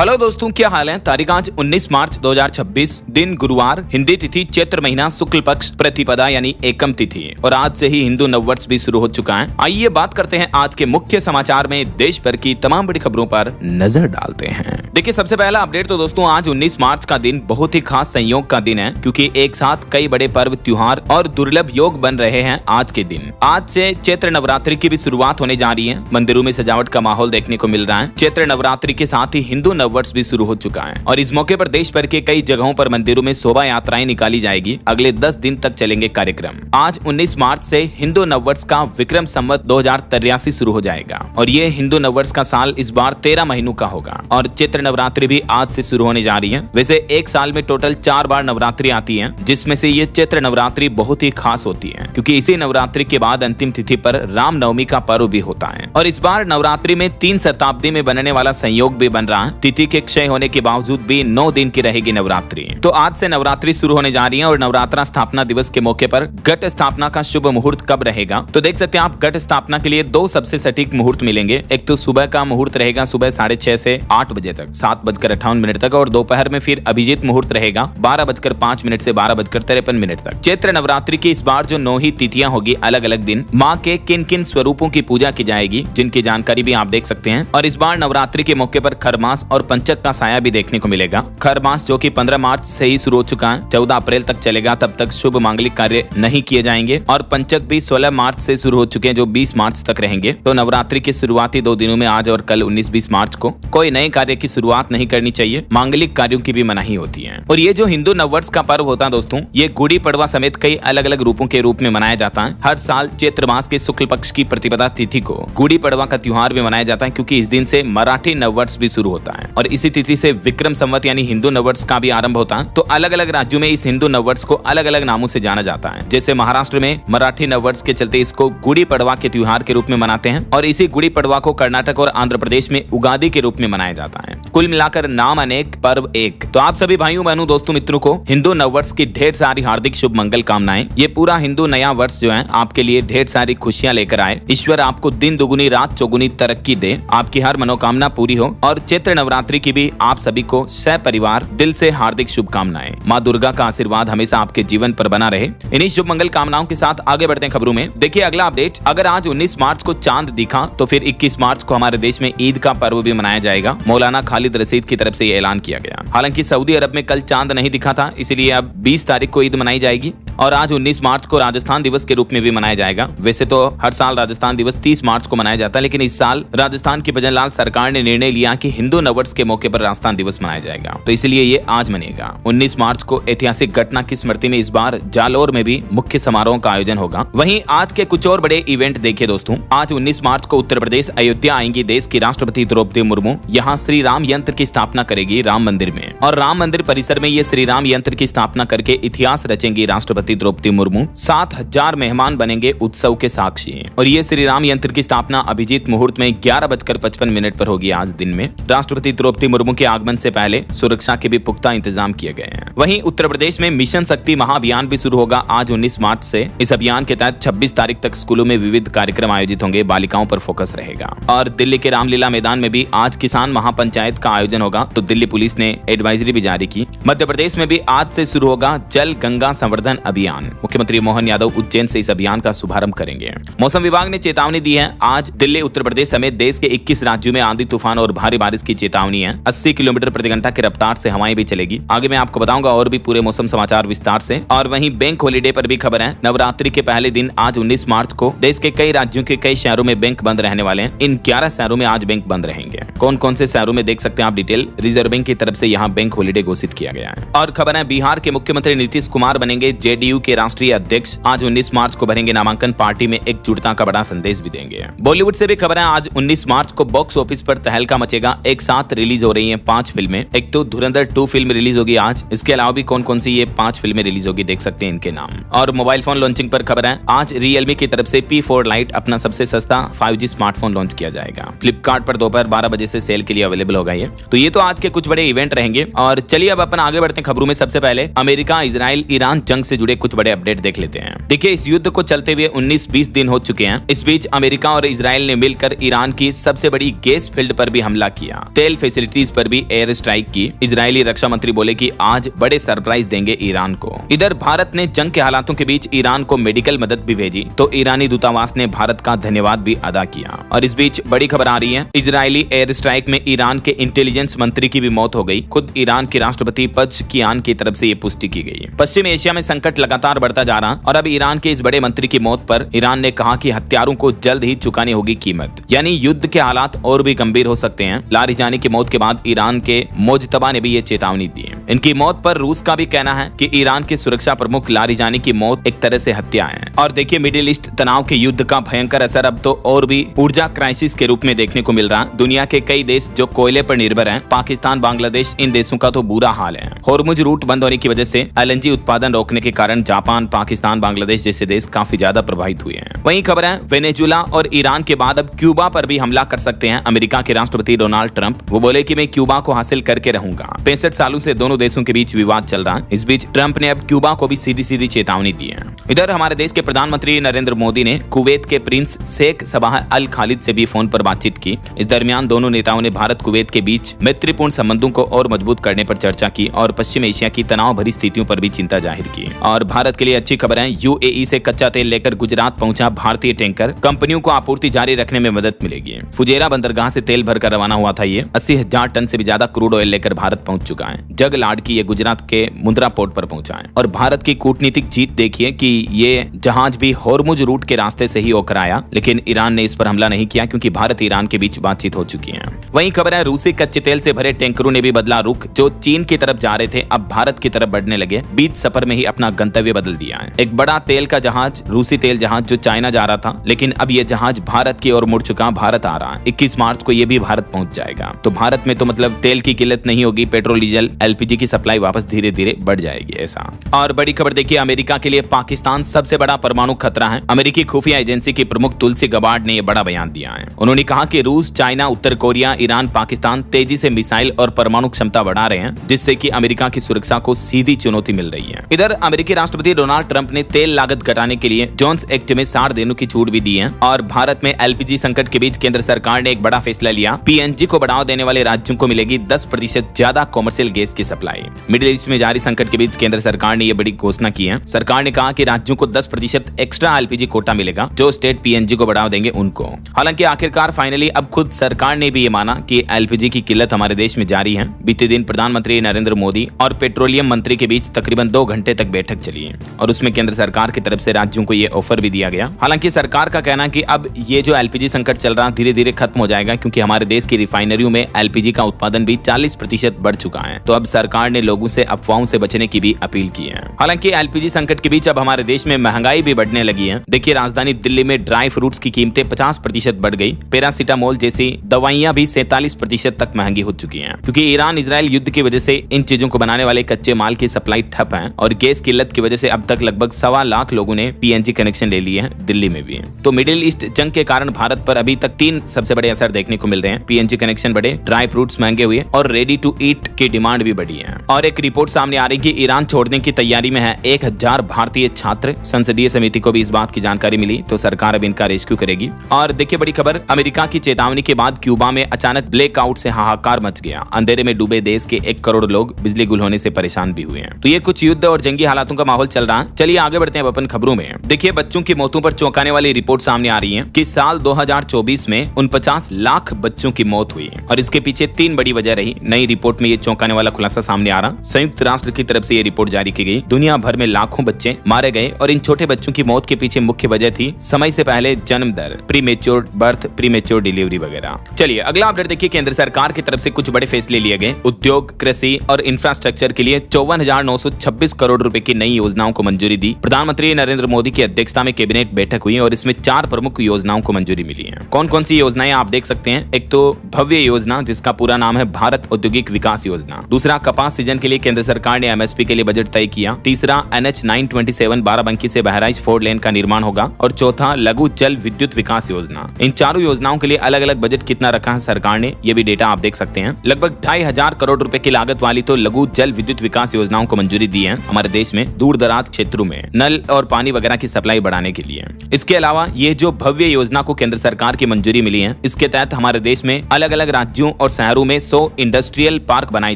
Hello दोस्तों, क्या हाल है। तारीख आज 19 मार्च 2026, दिन गुरुवार, हिंदी तिथि चैत्र महीना शुक्ल पक्ष प्रतिपदा यानी एकम तिथि और आज से ही हिंदू नववर्ष भी शुरू हो चुका है। आइए बात करते हैं आज के मुख्य समाचार में देश भर की तमाम बड़ी खबरों पर नजर डालते हैं। देखिए, सबसे पहला अपडेट तो दोस्तों आज 19 मार्च का दिन बहुत ही खास संयोग का दिन है, क्योंकि एक साथ कई बड़े पर्व, त्योहार और दुर्लभ योग बन रहे हैं आज के दिन। आज से चैत्र नवरात्रि की भी शुरुआत होने जा रही है। मंदिरों में सजावट का माहौल देखने को मिल रहा है। चैत्र नवरात्रि के साथ ही हिंदू नववर्ष भी शुरू हो चुका है और इस मौके पर देश भर के कई जगहों पर मंदिरों में शोभा यात्राएं निकाली जाएगी। अगले 10 दिन तक चलेंगे कार्यक्रम। आज 19 मार्च से हिंदू नववर्ष का विक्रम संवत 2083 शुरू हो जाएगा और ये हिंदू नववर्ष का साल इस बार 13 महीनों का होगा और चैत्र नवरात्रि भी आज से शुरू होने जा रही है। वैसे एक साल में टोटल 4 बार नवरात्रि आती है, जिसमें से ये चैत्र नवरात्रि बहुत ही खास होती है, क्योंकि इसी नवरात्रि के बाद अंतिम तिथि पर रामनवमी का पर्व भी होता है और इस बार नवरात्रि में 3 शताब्दी में बनने वाला संयोग भी बन रहा है। तिथि के क्षय होने के बावजूद भी 9 दिन की रहेगी नवरात्रि। तो आज से नवरात्रि शुरू होने जा रही है और नवरात्रा स्थापना दिवस के मौके पर घट स्थापना का शुभ मुहूर्त कब रहेगा, तो देख सकते हैं आप घट स्थापना के लिए 2 सबसे सटीक मुहूर्त मिलेंगे। एक तो सुबह का मुहूर्त रहेगा सुबह 6:30 से 8 बजे तक, 7:58 तक, और दोपहर में फिर अभिजीत मुहूर्त रहेगा 12:05 से 12:53 तक। चैत्र नवरात्रि की इस बार जो 9 ही तिथियां होगी, अलग अलग दिन माँ के किन किन स्वरूपों की पूजा की जाएगी, जिनकी जानकारी भी आप देख सकते हैं। और इस बार नवरात्रि के मौके पर खरमास और पंचक का साया भी देखने को मिलेगा। खरमास जो कि 15 मार्च से ही शुरू हो चुका है, 14 अप्रैल तक चलेगा, तब तक शुभ मांगलिक कार्य नहीं किए जाएंगे। और पंचक भी 16 मार्च से शुरू हो चुके हैं, जो 20 मार्च तक रहेंगे। तो नवरात्रि के शुरुआती 2 दिनों में आज और कल 19-20 मार्च को कोई नए कार्य की शुरुआत नहीं करनी चाहिए। मांगलिक कार्यों की भी मनाही होती है। और ये जो हिंदू नववर्ष का पर्व होता है दोस्तों, ये गुड़ी पड़वा समेत कई अलग अलग रूपों के रूप में मनाया जाता है। हर साल चैत्र मास के शुक्ल पक्ष की प्रतिपदा तिथि को गुड़ी पड़वा का त्योहार भी मनाया जाता है, क्योंकि इस दिन से मराठी नववर्ष भी शुरू होता है और इसी तिथि से विक्रम संवत यानी हिंदू नववर्ष का भी आरंभ होता है। तो अलग अलग राज्यों में इस हिंदू नववर्ष को अलग अलग नामों से जाना जाता है। जैसे महाराष्ट्र में मराठी नववर्ष के चलते इसको गुड़ी पड़वा के त्योहार के रूप में मनाते हैं और इसी गुड़ी पड़वा को कर्नाटक और आंध्र प्रदेश में उगादी के रूप में मनाया जाता है। कुल मिलाकर नाम अनेक, पर्व एक। तो आप सभी भाइयों बहनों दोस्तों मित्रों को हिंदू नववर्ष की ढेर सारी हार्दिक शुभ मंगल कामनाएं। ये पूरा हिंदू नया वर्ष जो है आपके लिए ढेर सारी खुशियां लेकर आए। ईश्वर आपको दिन दुगुनी रात चौगुनी तरक्की दे, आपकी हर मनोकामना पूरी हो और चैत्र नवरात्रि की भी आप सभी को परिवार दिल से हार्दिक शुभकामनाएं। माँ दुर्गा का आशीर्वाद हमेशा आपके जीवन पर बना रहे। इन्हीं शुभ मंगल कामनाओं के साथ आगे बढ़ते हैं खबरों में। देखिए अगला अपडेट, अगर आज 19 मार्च को चांद दिखा तो फिर 21 मार्च को हमारे देश में ईद का पर्व भी मनाया जाएगा। मौलाना खालिद रशीद की तरफ से ये ऐलान किया गया। हालांकि सऊदी अरब में कल चांद नहीं दिखा था, इसलिए अब 20 तारीख को ईद मनाई जाएगी और आज 19 मार्च को राजस्थान दिवस के रूप में भी मनाया जाएगा। वैसे तो हर साल राजस्थान दिवस 30 मार्च को मनाया जाता है, लेकिन इस साल राजस्थान की भजनलाल सरकार ने निर्णय लिया कि हिंदू नववर्ष के मौके पर राजस्थान दिवस मनाया जाएगा, तो इसलिए ये आज मनेगा। 19 मार्च को ऐतिहासिक घटना की स्मृति में इस बार जालोर में भी मुख्य समारोह का आयोजन होगा। वहीं आज के कुछ और बड़े इवेंट देखिए दोस्तों। आज 19 मार्च को उत्तर प्रदेश अयोध्या आएंगी देश की राष्ट्रपति द्रौपदी मुर्मू। यहाँ श्री राम यंत्र की स्थापना करेगी राम मंदिर में और राम मंदिर परिसर में ये श्री राम यंत्र की स्थापना करके इतिहास रचेंगी राष्ट्रपति द्रौपदी मुर्मू। 7000 मेहमान बनेंगे उत्सव के साक्षी और ये श्री राम यंत्र की स्थापना अभिजीत मुहूर्त में 11:55 पर होगी आज दिन में। राष्ट्रपति द्रौपदी मुर्मू के आगमन से पहले सुरक्षा के भी पुख्ता इंतजाम किए गए हैं। वहीं उत्तर प्रदेश में मिशन शक्ति महाअभियान भी शुरू होगा आज 19 मार्च से। इस अभियान के तहत 26 तारीख तक स्कूलों में विविध कार्यक्रम आयोजित होंगे। बालिकाओं पर फोकस रहेगा। और दिल्ली के रामलीला मैदान में भी आज किसान महापंचायत का आयोजन होगा, तो दिल्ली पुलिस ने एडवाइजरी भी जारी की। मध्य प्रदेश में भी आज से शुरू होगा जल गंगा संवर्धन अभियान। मुख्यमंत्री मोहन यादव उज्जैन से इस अभियान का शुभारंभ करेंगे। मौसम विभाग ने चेतावनी दी है। आज दिल्ली, उत्तर प्रदेश समेत देश के 21 राज्यों में आंधी तूफान और भारी बारिश की चेतावनी है। 80 किलोमीटर प्रति घंटा की रफ्तार से हवाएं भी चलेगी। आगे मैं आपको बताऊंगा और भी पूरे मौसम समाचार विस्तार से। और वहीं बैंक हॉलीडे पर भी खबर है। नवरात्रि के पहले दिन आज 19 मार्च को देश के कई राज्यों के कई शहरों में बैंक बंद रहने वाले हैं। इन 11 शहरों में आज बैंक बंद रहेंगे। कौन कौन से शहरों में देख सकते हैं आप डिटेल। रिजर्व बैंक की तरफ से यहाँ बैंक हॉलीडे घोषित किया गया है। और खबर है बिहार के मुख्यमंत्री नीतीश कुमार बनेंगे जेडीयू के राष्ट्रीय अध्यक्ष। आज 19 मार्च को भरेंगे नामांकन। पार्टी में एकजुटता का बड़ा संदेश भी देंगे। बॉलीवुड से भी खबर है। आज 19 मार्च को बॉक्स ऑफिस पर तहलका मचेगा। एक साथ रिलीज हो रही है 5 फिल्में। एक तो धुरंधर 2 फिल्म रिलीज होगी आज। इसके अलावा भी कौन कौन सी ये 5 फिल्में रिलीज होगी देख सकते हैं इनके नाम। और मोबाइल फोन लॉन्चिंग पर खबर है। आज रियलमी की तरफ से P4 Lite अपना सबसे सस्ता 5G स्मार्टफोन लॉन्च किया जाएगा। फ्लिपकार्ट पर दोपहर 12 बजे से सेल के लिए अवेलेबल होगा ये। तो ये तो आज के कुछ बड़े इवेंट रहेंगे। और चलिए अब अपन आगे बढ़ते हैं खबरों में। सबसे पहले अमेरिका, इजराइल, ईरान जंग से जुड़े कुछ बड़े अपडेट देख लेते हैं। देखिए, इस युद्ध को चलते हुए 19-20 दिन हो चुके हैं। इस बीच अमेरिका और इजराइल ने मिलकर ईरान की सबसे बड़ी गैस फील्ड पर भी हमला किया। तेल फैसिलिटीज पर भी एयर स्ट्राइक की। इजरायली रक्षा मंत्री बोले कि आज बड़े सरप्राइज देंगे ईरान को। इधर भारत ने जंग के हालातों के बीच ईरान को मेडिकल मदद भी भेजी, तो ईरानी दूतावास ने भारत का धन्यवाद भी अदा किया। और इस बीच बड़ी खबर आ रही है, इजरायली एयर स्ट्राइक में ईरान के इंटेलिजेंस मंत्री की भी मौत हो गई। खुद ईरान के राष्ट्रपति पज़ेश्कियान की तरफ से ये पुष्टि की गई। पश्चिम एशिया में संकट लगातार बढ़ता जा रहा और अब ईरान के इस बड़े मंत्री की मौत पर ईरान ने कहा कि हत्यारों को जल्द ही चुकानी होगी कीमत, यानी युद्ध के हालात और भी गंभीर हो सकते हैं। लारिजानी की मौत के बाद ईरान के मोजतबा ने भी ये चेतावनी दी है। इनकी मौत पर रूस का भी कहना है कि ईरान के सुरक्षा प्रमुख लारिजानी की मौत एक तरह से हत्या है। और देखिए, मिडिल ईस्ट तनाव के युद्ध का भयंकर असर अब तो और भी ऊर्जा क्राइसिस के रूप में देखने को मिल रहा है। दुनिया के कई देश जो कोयले पर निर्भर हैं, पाकिस्तान, बांग्लादेश, इन देशों का तो बुरा हाल है। होर्मुज रूट बंद होने की वजह से एलएनजी उत्पादन रोकने के कारण जापान, पाकिस्तान, बांग्लादेश जैसे देश काफी ज्यादा प्रभावित हुए हैं। वहीं खबर है, वेनेजुला और ईरान के बाद अब क्यूबा पर भी हमला कर सकते हैं अमेरिका के राष्ट्रपति डोनाल्ड ट्रंप। वो बोले कि मैं क्यूबा को हासिल करके रहूंगा। 65 सालों से दोनों देशों के बीच विवाद चल रहा है। इस बीच ट्रंप ने अब क्यूबा को भी सीधी सीधी चेतावनी दी है। इधर हमारे देश के प्रधानमंत्री नरेंद्र मोदी ने कुवैत के प्रिंस शेख सबाह अल खालिद से भी फोन पर बातचीत की। इस दरमियान दोनों नेताओं ने भारत कुवैत के बीच मैत्रीपूर्ण संबंधों को और मजबूत करने पर चर्चा की और पश्चिम एशिया की तनाव भरी स्थितियों पर भी चिंता जाहिर की। और भारत के लिए अच्छी खबर है, यूएई से कच्चा तेल लेकर गुजरात पहुंचा भारतीय टैंकर। कंपनियों को आपूर्ति जारी रखने में मदद मिलेगी। फुजेरा बंदरगाह से तेल भरकर रवाना हुआ था। ये 80,000 टन से भी ज्यादा क्रूड ऑयल लेकर भारत पहुंच चुका है। जग लाड़की ये गुजरात के मुंद्रा पोर्ट पर पहुंचा है। और भारत की कूटनीतिक जीत देखिए कि ये जहाज भी होर्मुज रूट के रास्ते से ही होकर आया, लेकिन ईरान ने इस पर हमला नहीं किया क्योंकि भारत ईरान के बीच बातचीत हो चुकी है। वहीं खबर है, रूसी कच्चे तेल से भरे टैंकरों ने भी बदला रुख। जो चीन की तरफ जा रहे थे अब भारत की तरफ बढ़ने लगे। बीच सफर में ही अपना गंतव्य बदल दिया है। एक बड़ा तेल का जहाज, रूसी तेल जहाज जो चाइना जा रहा था, लेकिन अब ये जहाज भारत की ओर मुड़ चुका। भारत आ रहा है। 21 मार्च को ये भी भारत पहुंच जाएगा। तो भारत में तो मतलब तेल की किल्लत नहीं होगी। पेट्रोल, डीजल, एलपीजी की सप्लाई वापस धीरे धीरे बढ़ जाएगी ऐसा। और बड़ी खबर देखिए, अमेरिका के लिए पाकिस्तान सबसे बड़ा परमाणु खतरा है। अमेरिकी खुफिया एजेंसी की प्रमुख तुलसी गबार्ड ने यह बड़ा बयान दिया है। उन्होंने कहा कि रूस, चाइना, उत्तर कोरिया, ईरान, पाकिस्तान तेजी से मिसाइल और परमाणु क्षमता बढ़ा रहे हैं, जिससे कि अमेरिका की सुरक्षा को सीधी चुनौती मिल रही है। इधर अमेरिकी राष्ट्रपति डोनाल्ड ट्रंप ने तेल लागत घटाने के लिए जोन्स एक्ट में 60 दिनों की छूट भी दी है। और भारत में एलपीजी संकट के बीच केंद्र सरकार ने एक बड़ा फैसला लिया। पीएनजी को बढ़ावा देने वाले राज्यों को मिलेगी 10% ज्यादा कॉमर्शियल गैस की सप्लाई। मिडिल ईस्ट में जारी संकट के बीच केंद्र सरकार ने यह बड़ी घोषणा की है। सरकार ने कहा कि राज्यों को 10% एक्स्ट्रा एलपीजी कोटा मिलेगा। जो स्टेट पीएनजी को बढ़ावा देंगे उनको। हालांकि आखिरकार फाइनली अब खुद सरकार ने भी ये माना कि एलपीजी की किल्लत हमारे देश में जारी है। बीते दिन प्रधानमंत्री नरेंद्र मोदी और पेट्रोलियम मंत्री के बीच तकरीबन 2 घंटे तक बैठक चली है और उसमें केंद्र सरकार की तरफ से राज्यों को ये ऑफर भी दिया गया। हालांकि सरकार का कहना है कि अब ये जो एलपीजी संकट चल रहा धीरे धीरे खत्म हो जाएगा, क्योंकि हमारे देश की रिफाइनरियों में एलपीजी का उत्पादन भी 40% बढ़ चुका है। तो अब सरकार ने लोगों से अफवाहों से बचने की भी अपील की है। हालांकि एलपीजी संकट के बीच अब हमारे देश में महंगाई भी बढ़ने लगी है। देखिए, राजधानी दिल्ली में ड्राई फ्रूट्स की कीमतें 50% बढ़ गई। पैरासीटामोल जैसी दवाइयां भी 47% तक महंगी हो चुकी हैं, क्योंकि ईरान इजराइल युद्ध की वजह से इन चीजों को बनाने वाले कच्चे माल की सप्लाई ठप है। और गैस किल्लत की वजह से अब तक लगभग 1.25 लाख लोगों ने पीएनजी कनेक्शन ले लिए हैं, दिल्ली में भी। तो मिडिल ईस्ट जंग के कारण भारत पर अभी तक 3 सबसे बड़े असर देखने को मिल रहे हैं। पीएनजी कनेक्शन बढ़े, ड्राई फ्रूट्स महंगे हुए और रेडी टू ईट की डिमांड भी बढ़ी है। और एक रिपोर्ट सामने आ रही है कि ईरान छोड़ने की तैयारी में है 1000 भारतीय छात्र। संसदीय समिति को भी इस बात की जानकारी मिली, तो सरकार अब इनका रेस्क्यू करेगी। और देखिए, बड़ी खबर, अमेरिका की चेतावनी के बाद क्यूबा में अचानक ब्लैकआउट से हाहाकार मच गया। अंधेरे में डूबे देश के 1 करोड़ लोग बिजली गुल होने से परेशान भी हुए हैं। तो ये कुछ युद्ध और जंगी हालातों का माहौल चल रहा है। चलिए आगे बढ़ते हैं अपन खबरों में। देखिए, बच्चों की मौतों पर चौंकाने वाली रिपोर्ट सामने आ रही है कि साल 2024 में 49 लाख बच्चों की मौत हुई और इसके पीछे 3 बड़ी वजह रही। नई रिपोर्ट में ये चौंकाने वाला खुलासा सामने आ रहा। संयुक्त राष्ट्र की तरफ से ये रिपोर्ट जारी की गई। दुनिया भर में लाखों बच्चे मारे गए और इन छोटे बच्चों की मौत के पीछे मुख्य वजह थी समय से पहले जन्म दर, प्रीमेच्योर बर्थ, प्रीमेच्योर डिलीवरी वगैरह। चलिए अगला अपडेट देखिए, केंद्र सरकार की तरफ से कुछ बड़े फैसले लिए गए। उद्योग, कृषि और इंफ्रास्ट्रक्चर के लिए 54,926 करोड़ रुपए की नई योजनाओं को मंजूरी दी। प्रधानमंत्री नरेंद्र मोदी की अध्यक्षता में कैबिनेट बैठक हुई और इसमें 4 प्रमुख योजनाओं को मंजूरी मिली है। कौन कौन सी योजनाएं आप देख सकते हैं। एक तो भव्य योजना, जिसका पूरा नाम है भारत औद्योगिक विकास योजना। दूसरा कपास कपास सीजन के लिए केंद्र सरकार ने एमएसपी के लिए बजट तय किया। तीसरा, NH 927 बाराबंकी से बहराइच 4 लेन का निर्माण होगा। और चौथा, लघु जल विद्युत विकास योजना। इन चारों योजनाओं के लिए अलग अलग बजट कितना रखा है सरकार ने, ये भी डेटा आप देख सकते हैं। लगभग 2500 करोड़ रुपए की लागत वाली तो लघु जल विद्युत विकास योजनाओं को मंजूरी दी है हमारे देश में दूर दराज क्षेत्रों में नल और पानी वगैरह की सप्लाई बढ़ाने के लिए। इसके अलावा ये जो भव्य योजना को केंद्र सरकार की मंजूरी मिली है, इसके तहत हमारे देश में अलग अलग राज्यों और शहरों में 100 इंडस्ट्रियल पार्क बनाए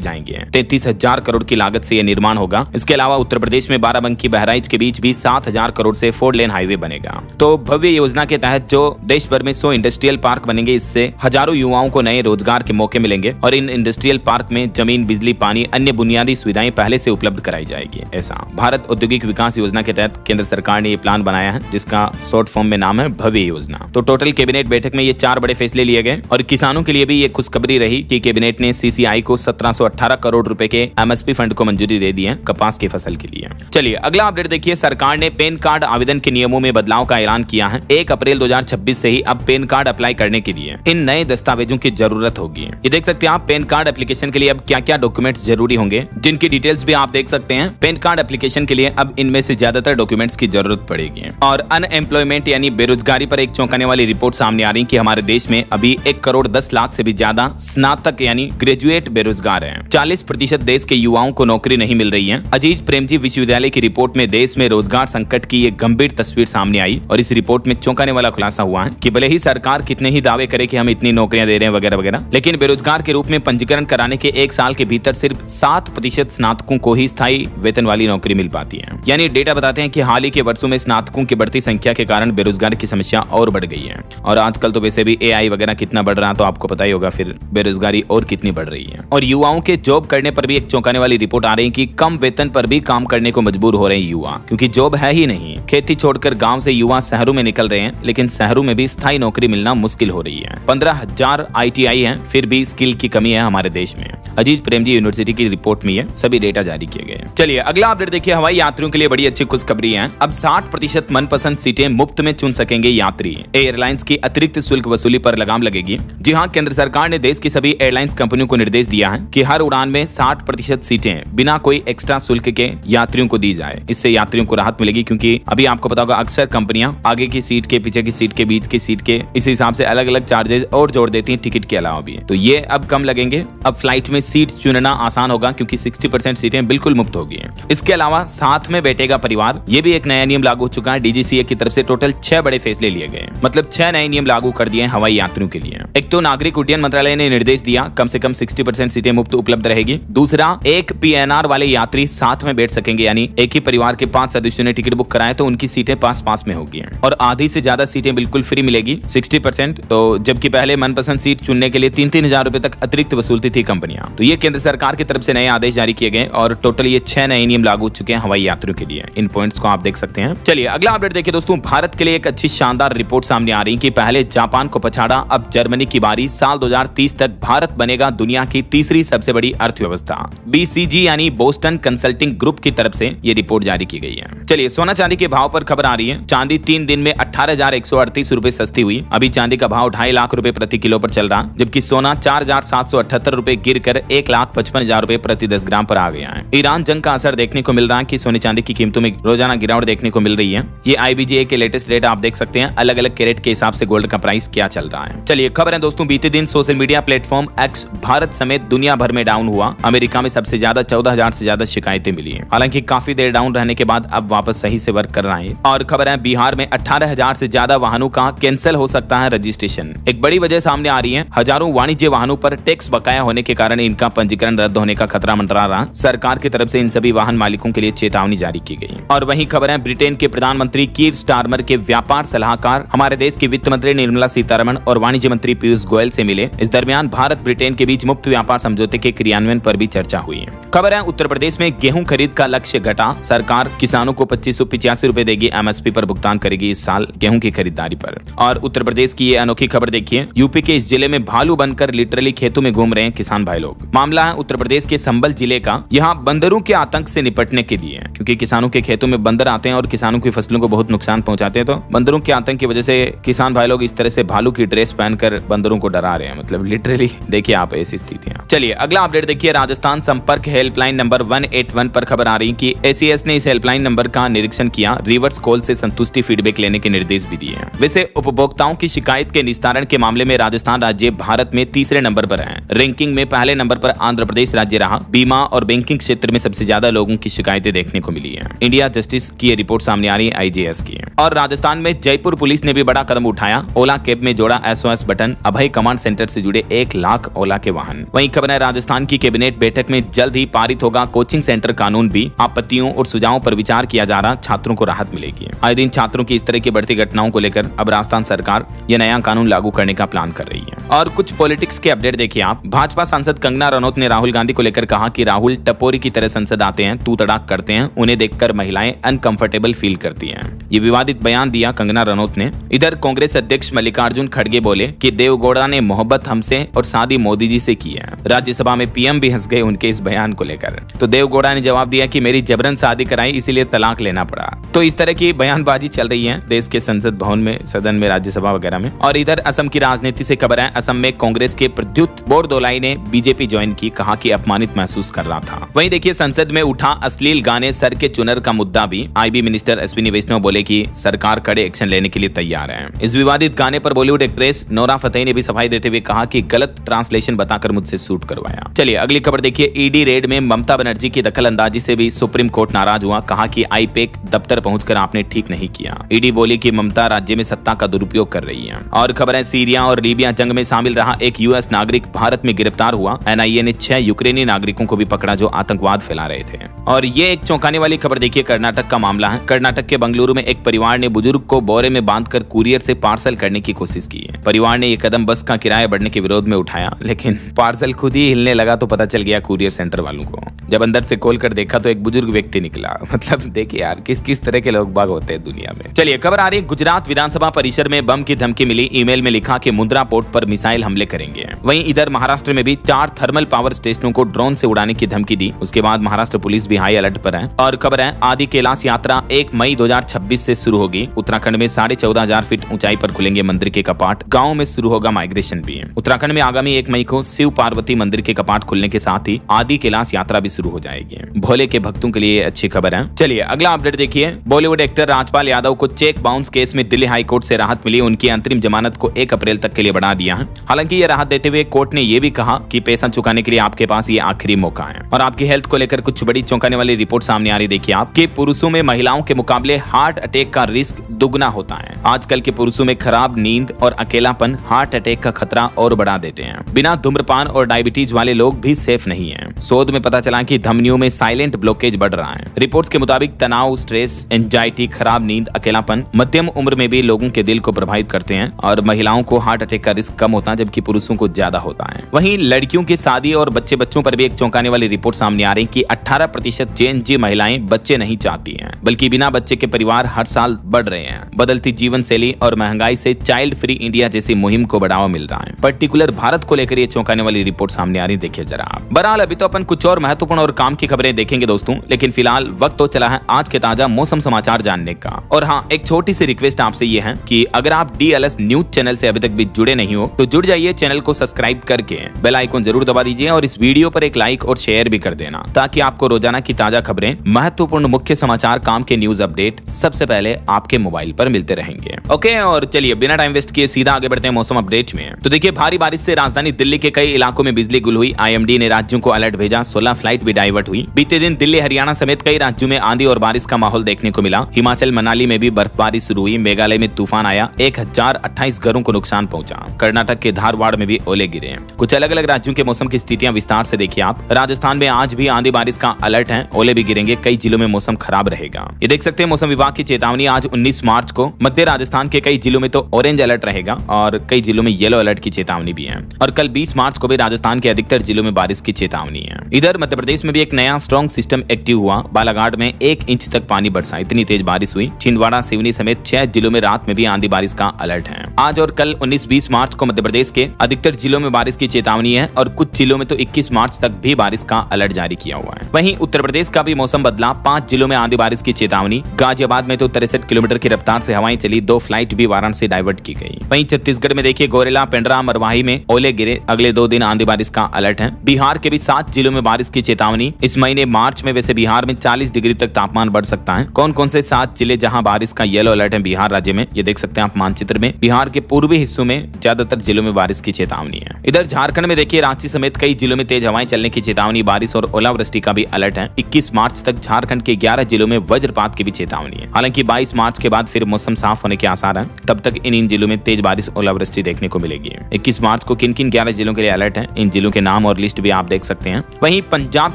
जाएंगे। 33,000 करोड़ की लागत से यह निर्माण होगा। इसके अलावा उत्तर प्रदेश में बाराबंकी बहराइच के बीच भी 7,000 करोड़ से 4 लेन हाईवे बनेगा। तो भव्य योजना के तहत जो देश भर में 100 इंडस्ट्रियल पार्क बनेंगे, इससे हजारों युवाओं को नए रोजगार के मौके मिलेंगे और इन इंडस्ट्रियल पार्क में जमीन, बिजली, पानी, अन्य बुनियादी सुविधाएं पहले से उपलब्ध कराई जाएगी। ऐसा भारत औद्योगिक विकास योजना के तहत केंद्र सरकार ने ये प्लान बनाया है, जिसका शॉर्ट फॉर्म में नाम है भव्य योजना। तो टोटल कैबिनेट बैठक में ये 4 बड़े फैसले लिए गए और किसानों के लिए भी ये खुशखबरी रही कि कैबिनेट ने CCI को 1718 करोड़ रुपए के MSP फंड को मंजूरी दे दी है कपास की फसल के लिए। चलिए अगला अपडेट देखिए। सरकार ने पैन कार्ड आवेदन के नियमों में बदलाव का ऐलान किया है। 1 अप्रैल 2026 से ही अब पैन कार्ड अप्लाई करने के लिए इन नए दस्तावेजों की जरूरत होगी। ये देख सकते हैं आप, पैन कार्ड एप्लीकेशन के लिए अब क्या क्या डॉक्यूमेंट्स जरूरी होंगे, जिनकी डिटेल्स भी आप देख सकते हैं। पैन कार्ड एप्लीकेशन के लिए अब इनमें से ज्यादातर डॉक्यूमेंट्स की जरूरत पड़ेगी। और अनएम्प्लॉयमेंट यानी बेरोजगारी पर एक चौंकाने वाली रिपोर्ट सामने आ रही कि हमारे देश में अभी 1 करोड़ 10 लाख से भी ज्यादा स्नातक यानी ग्रेजुएट बेरोजगार हैं। 40% देश के युवाओं को नौकरी नहीं मिल रही है। अजीज प्रेमजी विश्वविद्यालय की रिपोर्ट में देश में रोजगार संकट की एक गंभीर तस्वीर सामने आई और इस रिपोर्ट में चौंकाने वाला खुलासा हुआ है कि भले ही सरकार कितने ही दावे करे कि हम इतनी नौकरियां दे रहे हैं वगैरह वगैरह, लेकिन बेरोजगार के रूप में पंजीकरण कराने के 1 साल के भीतर सिर्फ 7% स्नातकों को ही स्थायी वेतन वाली नौकरी मिल पाती है। यानी डेटा बताते हैं कि हाल ही के वर्षों में स्नातकों की बढ़ती संख्या के कारण बेरोजगारी की समस्या और बढ़ गई है। और आजकल तो वैसे भी AI वगैरह कितना बढ़ रहा है तो आपको पता ही होगा, फिर बेरोजगारी और कितनी बढ़ रही है। और युवाओं के जॉब करने पर भी एक चौंकाने वाली रिपोर्ट आ रही है कि कम वेतन पर भी काम करने को मजबूर हो रहे हैं युवा, क्योंकि जॉब है ही नहीं। खेती छोड़कर गांव से युवा शहरों में निकल रहे हैं, लेकिन शहरों में भी स्थायी नौकरी मिलना मुश्किल हो रही है। 15,000 ITI है, फिर भी स्किल की कमी है हमारे देश में। अजीज प्रेमजी यूनिवर्सिटी की रिपोर्ट में ये सभी डेटा जारी किए गए। चलिए अगला अपडेट देखिए। हवाई यात्रियों के लिए बड़ी अच्छी खुशखबरी है। अब 60% मनपसंद सीटें मुफ्त में चुन सकेंगे यात्री। एयरलाइंस की अतिरिक्त शुल्क वसूली पर लगाम लगेगी। जी हाँ, केंद्र सरकार ने देश की सभी एयरलाइंस कंपनियों को निर्देश दिया है कि हर उड़ान में 60% सीटें बिना कोई एक्स्ट्रा शुल्क के यात्रियों को दी जाए। इससे यात्रियों को राहत मिलेगी, क्योंकि अभी आपको पता होगा अक्सर कंपनियां आगे की सीट के, पीछे की सीट के, बीच की सीट के, इस हिसाब से अलग अलग चार्जेस और जोड़ देती हैं टिकट के अलावा भी। तो ये अब कम लगेंगे। अब फ्लाइट में सीट चुनना आसान होगा, क्योंकि 60% सीटें बिल्कुल मुफ्त होगी। इसके अलावा साथ में बैठेगा परिवार, ये भी एक नया नियम लागू हो चुका है। DGCA की तरफ से टोटल 6 बड़े फैसले लिए गए, मतलब 6 नए नियम लागू कर दिए हवाई यात्रियों के लिए। एक तो नागरिक उड्डयन मंत्रालय ने निर्देश दिया कम से कम 60% सीटें मुफ्त उपलब्ध रहेगी। दूसरा, एक PNR वाले यात्री साथ में बैठ सकेंगे, यानी एक ही परिवार के 5 सदस्यों ने टिकट बुक कराए तो उनकी सीटें पास में होगी। और आधी से ज्यादा सीटें बिल्कुल फ्री मिलेगी 60%। तो जबकि पहले मनपसंद सीट चुनने के लिए 3-3 हजार रुपए तक अतिरिक्त वसूलती थी कंपनियां। तो ये केंद्र सरकार की तरफ से नए आदेश जारी किए गए और टोटल ये 6 नए नियम लागू हो चुके हैं हवाई यात्रियों के लिए। इन पॉइंट्स को आप देख सकते हैं। चलिए अगला अपडेट देखिए दोस्तों। भारत के लिए एक अच्छी शानदार रिपोर्ट सामने आ रही कि पहले जापान को पछाड़ा, अब जर्मनी की बारी। साल 2030 तक भारत बनेगा दुनिया की तीसरी सबसे बड़ी अर्थव्यवस्था। BCG यानी बोस्टन कंसल्टिंग ग्रुप की तरफ से ये रिपोर्ट जारी की गई है। चलिए सोना चांदी के भाव पर खबर आ रही है। चांदी 3 दिन में 18,138 रुपए सस्ती हुई। अभी चांदी का भाव 2.5 लाख रुपए प्रति किलो पर चल रहा, जबकि सोना 4,778 रुपए गिर कर 1,55,000 रुपए प्रति 10 ग्राम पर आ गया है। ईरान जंग का असर देखने को मिल रहा है कि सोने चांदी की कीमतों में रोजाना गिरावट देखने को मिल रही है। ये IBGA के लेटेस्ट डेटा आप देख सकते हैं। अलग अलग कैरेट के हिसाब से गोल्ड का प्राइस क्या चल रहा है। चलिए खबर है दोस्तों, बीते दिन social media platform X Bharat समेत दुनिया भर में डाउन हुआ। अमेरिका में सबसे ज्यादा 14,000 से ज्यादा शिकायतें मिली हैं। हालांकि काफी देर डाउन रहने के बाद अब वापस सही से वर्क कर रहा है। और खबर है बिहार में 18,000 से ज्यादा वाहनों का कैंसिल हो सकता है रजिस्ट्रेशन। एक बड़ी वजह सामने आ रही है। हजारों वाणिज्य वाहनों पर टैक्स बकाया होने के कारण इनका पंजीकरण रद्द होने का खतरा मंडरा रहा। सरकार की तरफ से इन सभी वाहन मालिकों के लिए चेतावनी जारी की गई। और वहीं खबर है ब्रिटेन के प्रधानमंत्री कीर स्टारमर के व्यापार सलाहकार हमारे देश की वित्त मंत्री निर्मला सीतारमण और वाणिज्य मंत्री पीयूष गोयल से मिले। इस दरमियान भारत ब्रिटेन के बीच मुक्त व्यापार समझौते के क्रियान्वयन पर भी चर्चा हुई है। खबर है उत्तर प्रदेश में गेहूं खरीद का लक्ष्य घटा। सरकार किसानों को 2585 रुपए देगी। MSP पर भुगतान करेगी इस साल गेहूं की खरीदारी पर। और उत्तर प्रदेश की ये अनोखी खबर देखिए। यूपी के इस जिले में भालू बनकर लिटरली खेतों में घूम रहे हैं किसान भाई लोग। मामला है उत्तर प्रदेश के संबल जिले का। यहाँ बंदरों के आतंक से निपटने के लिए, क्योंकि किसानों के खेतों में बंदर आते हैं और किसानों की फसलों को बहुत नुकसान पहुंचाते हैं, तो बंदरों के आतंक की वजह से किसान भाई लोग इस तरह से भालू की ड्रेस पहनकर बंदरों को डरा रहे हैं। मतलब लिटरली देखिए आप ऐसी स्थितियां। चलिए अगला अपडेट देखिए। राजस्थान राजस्थान संपर्क हेल्पलाइन नंबर 181 पर खबर आ रही कि एसीएस ने इस हेल्पलाइन नंबर का निरीक्षण किया, रिवर्स कॉल से संतुष्टि फीडबैक लेने के निर्देश भी दिए हैं। वैसे उपभोक्ताओं की शिकायत के निस्तारण के मामले में राजस्थान राज्य भारत में तीसरे नंबर पर है। रैंकिंग में पहले नंबर पर आंध्र प्रदेश राज्य रहा। बीमा और बैंकिंग क्षेत्र में सबसे ज्यादा लोगों की शिकायतें देखने को मिली है। इंडिया जस्टिस की रिपोर्ट सामने आ रही है, आईजेएस की। और राजस्थान में जयपुर पुलिस ने भी बड़ा कदम उठाया, ओला कैब में जोड़ा एसओएस बटन, अभय कमांड सेंटर से जुड़े 1 लाख ओला के वाहन। वहीं खबर है राजस्थान की कैबिनेट बैठक में जल्द ही पारित होगा कोचिंग सेंटर कानून भी। आपत्तियों और सुझावों पर विचार किया जा रहा, छात्रों को राहत मिलेगी। आए दिन छात्रों की इस तरह की बढ़ती घटनाओं को लेकर अब राजस्थान सरकार यह नया कानून लागू करने का प्लान कर रही है। और कुछ पॉलिटिक्स के अपडेट देखिए आप। भाजपा सांसद कंगना रनौत ने राहुल गांधी को लेकर कहा कि राहुल टपोरी की तरह संसद आते हैं, तू तड़ाक करते हैं, उन्हें देखकर महिलाएं अनकंफर्टेबल फील करती हैं। ये विवादित बयान दिया कंगना रनौत ने। इधर कांग्रेस अध्यक्ष मल्लिकार्जुन खड़गे बोले कि देवगौड़ा ने मोहब्बत हमसे और शादी मोदी जी से की है। राज्यसभा में पीएम भी हंस गए उनके इस बयान को लेकर। तो देवगौड़ा ने जवाब दिया कि मेरी जबरन शादी कराई इसीलिए तलाक लेना पड़ा। तो इस तरह की बयानबाजी चल रही है देश के संसद भवन में, सदन में, राज्यसभा वगैरह में। और इधर असम की राजनीति से खबर है। असम में कांग्रेस के प्रद्युत बोरदोलाई ने बीजेपी ज्वाइन की, कहा कि अपमानित महसूस कर रहा था। वहीं देखिए संसद में उठा अश्लील गाने सर के चुनर का मुद्दा भी। आईबी मिनिस्टर अश्विनी वैष्णव बोले कि सरकार कड़े एक्शन लेने के लिए तैयार है। इस विवादित गाने पर बॉलीवुड एक्ट्रेस नोरा फतेही ने भी सफाई देते हुए कहा कि गलत ट्रांसलेशन बताकर मुझसे शूट करवाया। चलिए अगली खबर देखिए। ईडी रेड में ममता बनर्जी की दखल अंदाजी से भी सुप्रीम कोर्ट नाराज हुआ, कहा कि आईपेक दफ्तर पहुंचकर आपने ठीक नहीं किया। ईडी बोली कि ममता राज्य में सत्ता का दुरुपयोग कर रही है। और खबर है सीरिया और लीबिया जंग में शामिल रहा एक यूएस नागरिक भारत में गिरफ्तार हुआ। एनआईए ने 6 यूक्रेनी नागरिकों को भी पकड़ा जो आतंकवाद फैला रहे थे। और ये एक चौंकाने वाली खबर देखिए, कर्नाटक का मामला है। कर्नाटक के बंगलुरु में एक परिवार ने बुजुर्ग को बोरे में बांधकर कुरियर से पार्सल करने की कोशिश की है। परिवार ने यह कदम बस का किराया बढ़ने के विरोध में उठाया, लेकिन पार्सल खुद ही हिलने लगा तो पता चल गया कुरियर सेंटर वालों को। जब अंदर से खोल कर देखा तो एक बुजुर्ग व्यक्ति निकला। मतलब देखिए यार किस किस तरह के लोग बाग होते हैं दुनिया में। चलिए खबर आ रही है गुजरात विधानसभा परिसर में बम की धमकी मिली। ईमेल में लिखा कि मुंद्रा पोर्ट पर मिसाइल हमले करेंगे। वहीं इधर महाराष्ट्र में भी 4 थर्मल पावर स्टेशनों को ड्रोन से उड़ाने की धमकी दी। उसके बाद महाराष्ट्र पुलिस भी हाई अलर्ट पर है। और खबर है आदि कैलाश यात्रा 1 मई 2026 से शुरू होगी। उत्तराखंड में 14,500 फीट ऊंचाई पर खुलेंगे मंदिर के कपाट। गाँव में शुरू होगा माइग्रेशन भी। उत्तराखंड में आगामी 1 मई को शिव पार्वती मंदिर के कपाट खुलने के साथ ही आदि कैलाश यात्रा भी शुरू हो जाएगी। भोले के भक्तों के लिए अच्छी खबर है। चलिए अगला अपडेट देखिए। बॉलीवुड एक्टर राजपाल यादव को चेक बाउंस केस में दिल्ली हाई कोर्ट से राहत मिली। उनकी अंतरिम जमानत को 1 अप्रैल तक के लिए बढ़ा दिया है। हालांकि ये राहत देते हुए कोर्ट ने यह भी कहा कि पैसा चुकाने के लिए आपके पास ये आखिरी मौका है। और आपकी हेल्थ को लेकर कुछ बड़ी चौंकाने वाली रिपोर्ट सामने आ रही। देखिए आपके पुरुषों में महिलाओं के मुकाबले हार्ट अटैक का रिस्क दुगना होता है। आजकल के पुरुषों में खराब नींद और अकेलापन हार्ट अटैक का खतरा और बढ़ा देते हैं। बिना धूम्रपान और डायबिटीज वाले लोग भी सेफ नहीं है। शोध में पता चला कि धमनियों में साइलेंट ब्लॉकेज बढ़ रहा है। रिपोर्ट्स के मुताबिक तनाव, स्ट्रेस, एंजाइटी, खराब नींद, अकेलापन मध्यम उम्र में भी लोगों के दिल को प्रभावित करते हैं। और महिलाओं को हार्ट अटैक का रिस्क कम होता है जबकि पुरुषों को ज्यादा होता है। वहीं लड़कियों की शादी और बच्चों पर भी एक चौंकाने वाली रिपोर्ट सामने आ रही कि 18% जेन जी महिलाएं बच्चे नहीं चाहती हैं, बल्कि बिना बच्चे के परिवार हर साल बढ़ रहे हैं। बदलती जीवन शैली और महंगाई से चाइल्ड फ्री इंडिया जैसी मुहिम को बढ़ावा मिल रहा है। पर्टिकुलर भारत को लेकर ये चौंकाने वाली रिपोर्ट सामने आ रही। देखिए जरा। बहरहाल अभी तो अपन कुछ और महत्वपूर्ण और काम की खबरें देखेंगे दोस्तों, लेकिन फिलहाल वक्त तो चला है आज के ताजा मौसम समाचार जानने का। और हाँ, एक छोटी सी रिक्वेस्ट आपसे ये है कि अगर आप डीएलएस न्यूज चैनल से अभी तक भी जुड़े नहीं हो तो जुड़ जाइए, चैनल को सब्सक्राइब करके बेल आइकन जरूर दबा दीजिए और इस वीडियो पर एक लाइक और शेयर भी कर देना, ताकि आपको रोजाना की ताजा खबरें, महत्वपूर्ण मुख्य समाचार, काम के न्यूज अपडेट सबसे पहले आपके मोबाइल पर मिलते रहेंगे। ओके, और चलिए बिना टाइम वेस्ट किए सीधा आगे बढ़ते हैं मौसम अपडेट में। तो देखिए भारी बारिश से राजधानी दिल्ली के कई इलाकों में बिजली गुल हुई। आईएमडी ने राज्यों को अलर्ट भेजा। 16 फ्लाइट भी डाइवर्ट हुई। बीते दिन दिल्ली, हरियाणा समेत कई राज्यों में आंधी और बारिश का माहौल देखने को मिला। हिमाचल, मनाली में भी बर्फबारी शुरू हुई। मेघालय में तूफान आया। 1028 घरों को नुकसान पहुंचा। कर्नाटक के धारवाड़ में भी ओले गिरे। कुछ अलग अलग राज्यों के मौसम की स्थितियां विस्तार से देखिए आप। राजस्थान में आज भी आंधी बारिश का अलर्ट है। ओले भी गिरेंगे। कई जिलों में मौसम खराब रहेगा। ये देख सकते हैं मौसम विभाग की चेतावनी। आज 19 मार्च को मध्य राजस्थान के कई जिलों में तो ऑरेंज अलर्ट रहेगा और कई जिलों में येलो अलर्ट की चेतावनी भी है। और कल 20 मार्च को भी राजस्थान के अधिकतर जिलों में बारिश की चेतावनी है। इधर मध्य प्रदेश में भी एक नया स्ट्रॉन्ग सिस्टम एक्टिव हुआ। बालाघाट में 1 इंच तक पानी बरसा। इतनी तेज बारिश हुई। छिंदवाड़ा, सिवनी समेत 6 जिलों में रात में भी आंधी बारिश का अलर्ट है। आज और कल 19-20 मार्च को मध्य प्रदेश के अधिकतर जिलों में बारिश की चेतावनी है और कुछ जिलों में तो 21 मार्च तक भी बारिश का अलर्ट जारी किया हुआ है। वहीं उत्तर प्रदेश का भी मौसम बदला। 5 जिलों में आंधी बारिश की चेतावनी। गाजियाबाद में तो 63 किलोमीटर की रफ्तार से हवाएं चली। 2 फ्लाइट भी वाराणसी डाइवर्ट की गई। वहीं छत्तीसगढ़ में देखिए गोरेला, पेंड्रा, मरवाही में ओले गिरे। अगले 2 दिन आंधी बारिश का अलर्ट है। बिहार बिहार के भी 7 जिलों में बारिश की चेतावनी। इस महीने मार्च में वैसे बिहार में 40 डिग्री तक तापमान बढ़ सकता है। कौन कौन से 7 जिले जहां बारिश का येलो अलर्ट है बिहार राज्य में, ये देख सकते हैं आप मानचित्र में। बिहार के पूर्वी हिस्सों में ज्यादातर जिलों में बारिश की चेतावनी है। इधर झारखंड में देखिए रांची समेत कई जिलों में तेज हवाएं चलने की चेतावनी, बारिश और ओलावृष्टि का भी अलर्ट है। 21 मार्च तक झारखंड के 11 जिलों में वज्रपात की भी चेतावनी है। हालांकि 22 मार्च के बाद फिर मौसम साफ होने के आसार हैं। तब तक इन जिलों में तेज बारिश ओलावृष्टि देखने को मिलेगी। 21 मार्च को किन किन 11 जिलों के लिए अलर्ट है, इन जिलों के नाम और लिस्ट भी आप देख सकते हैं। वहीं पंजाब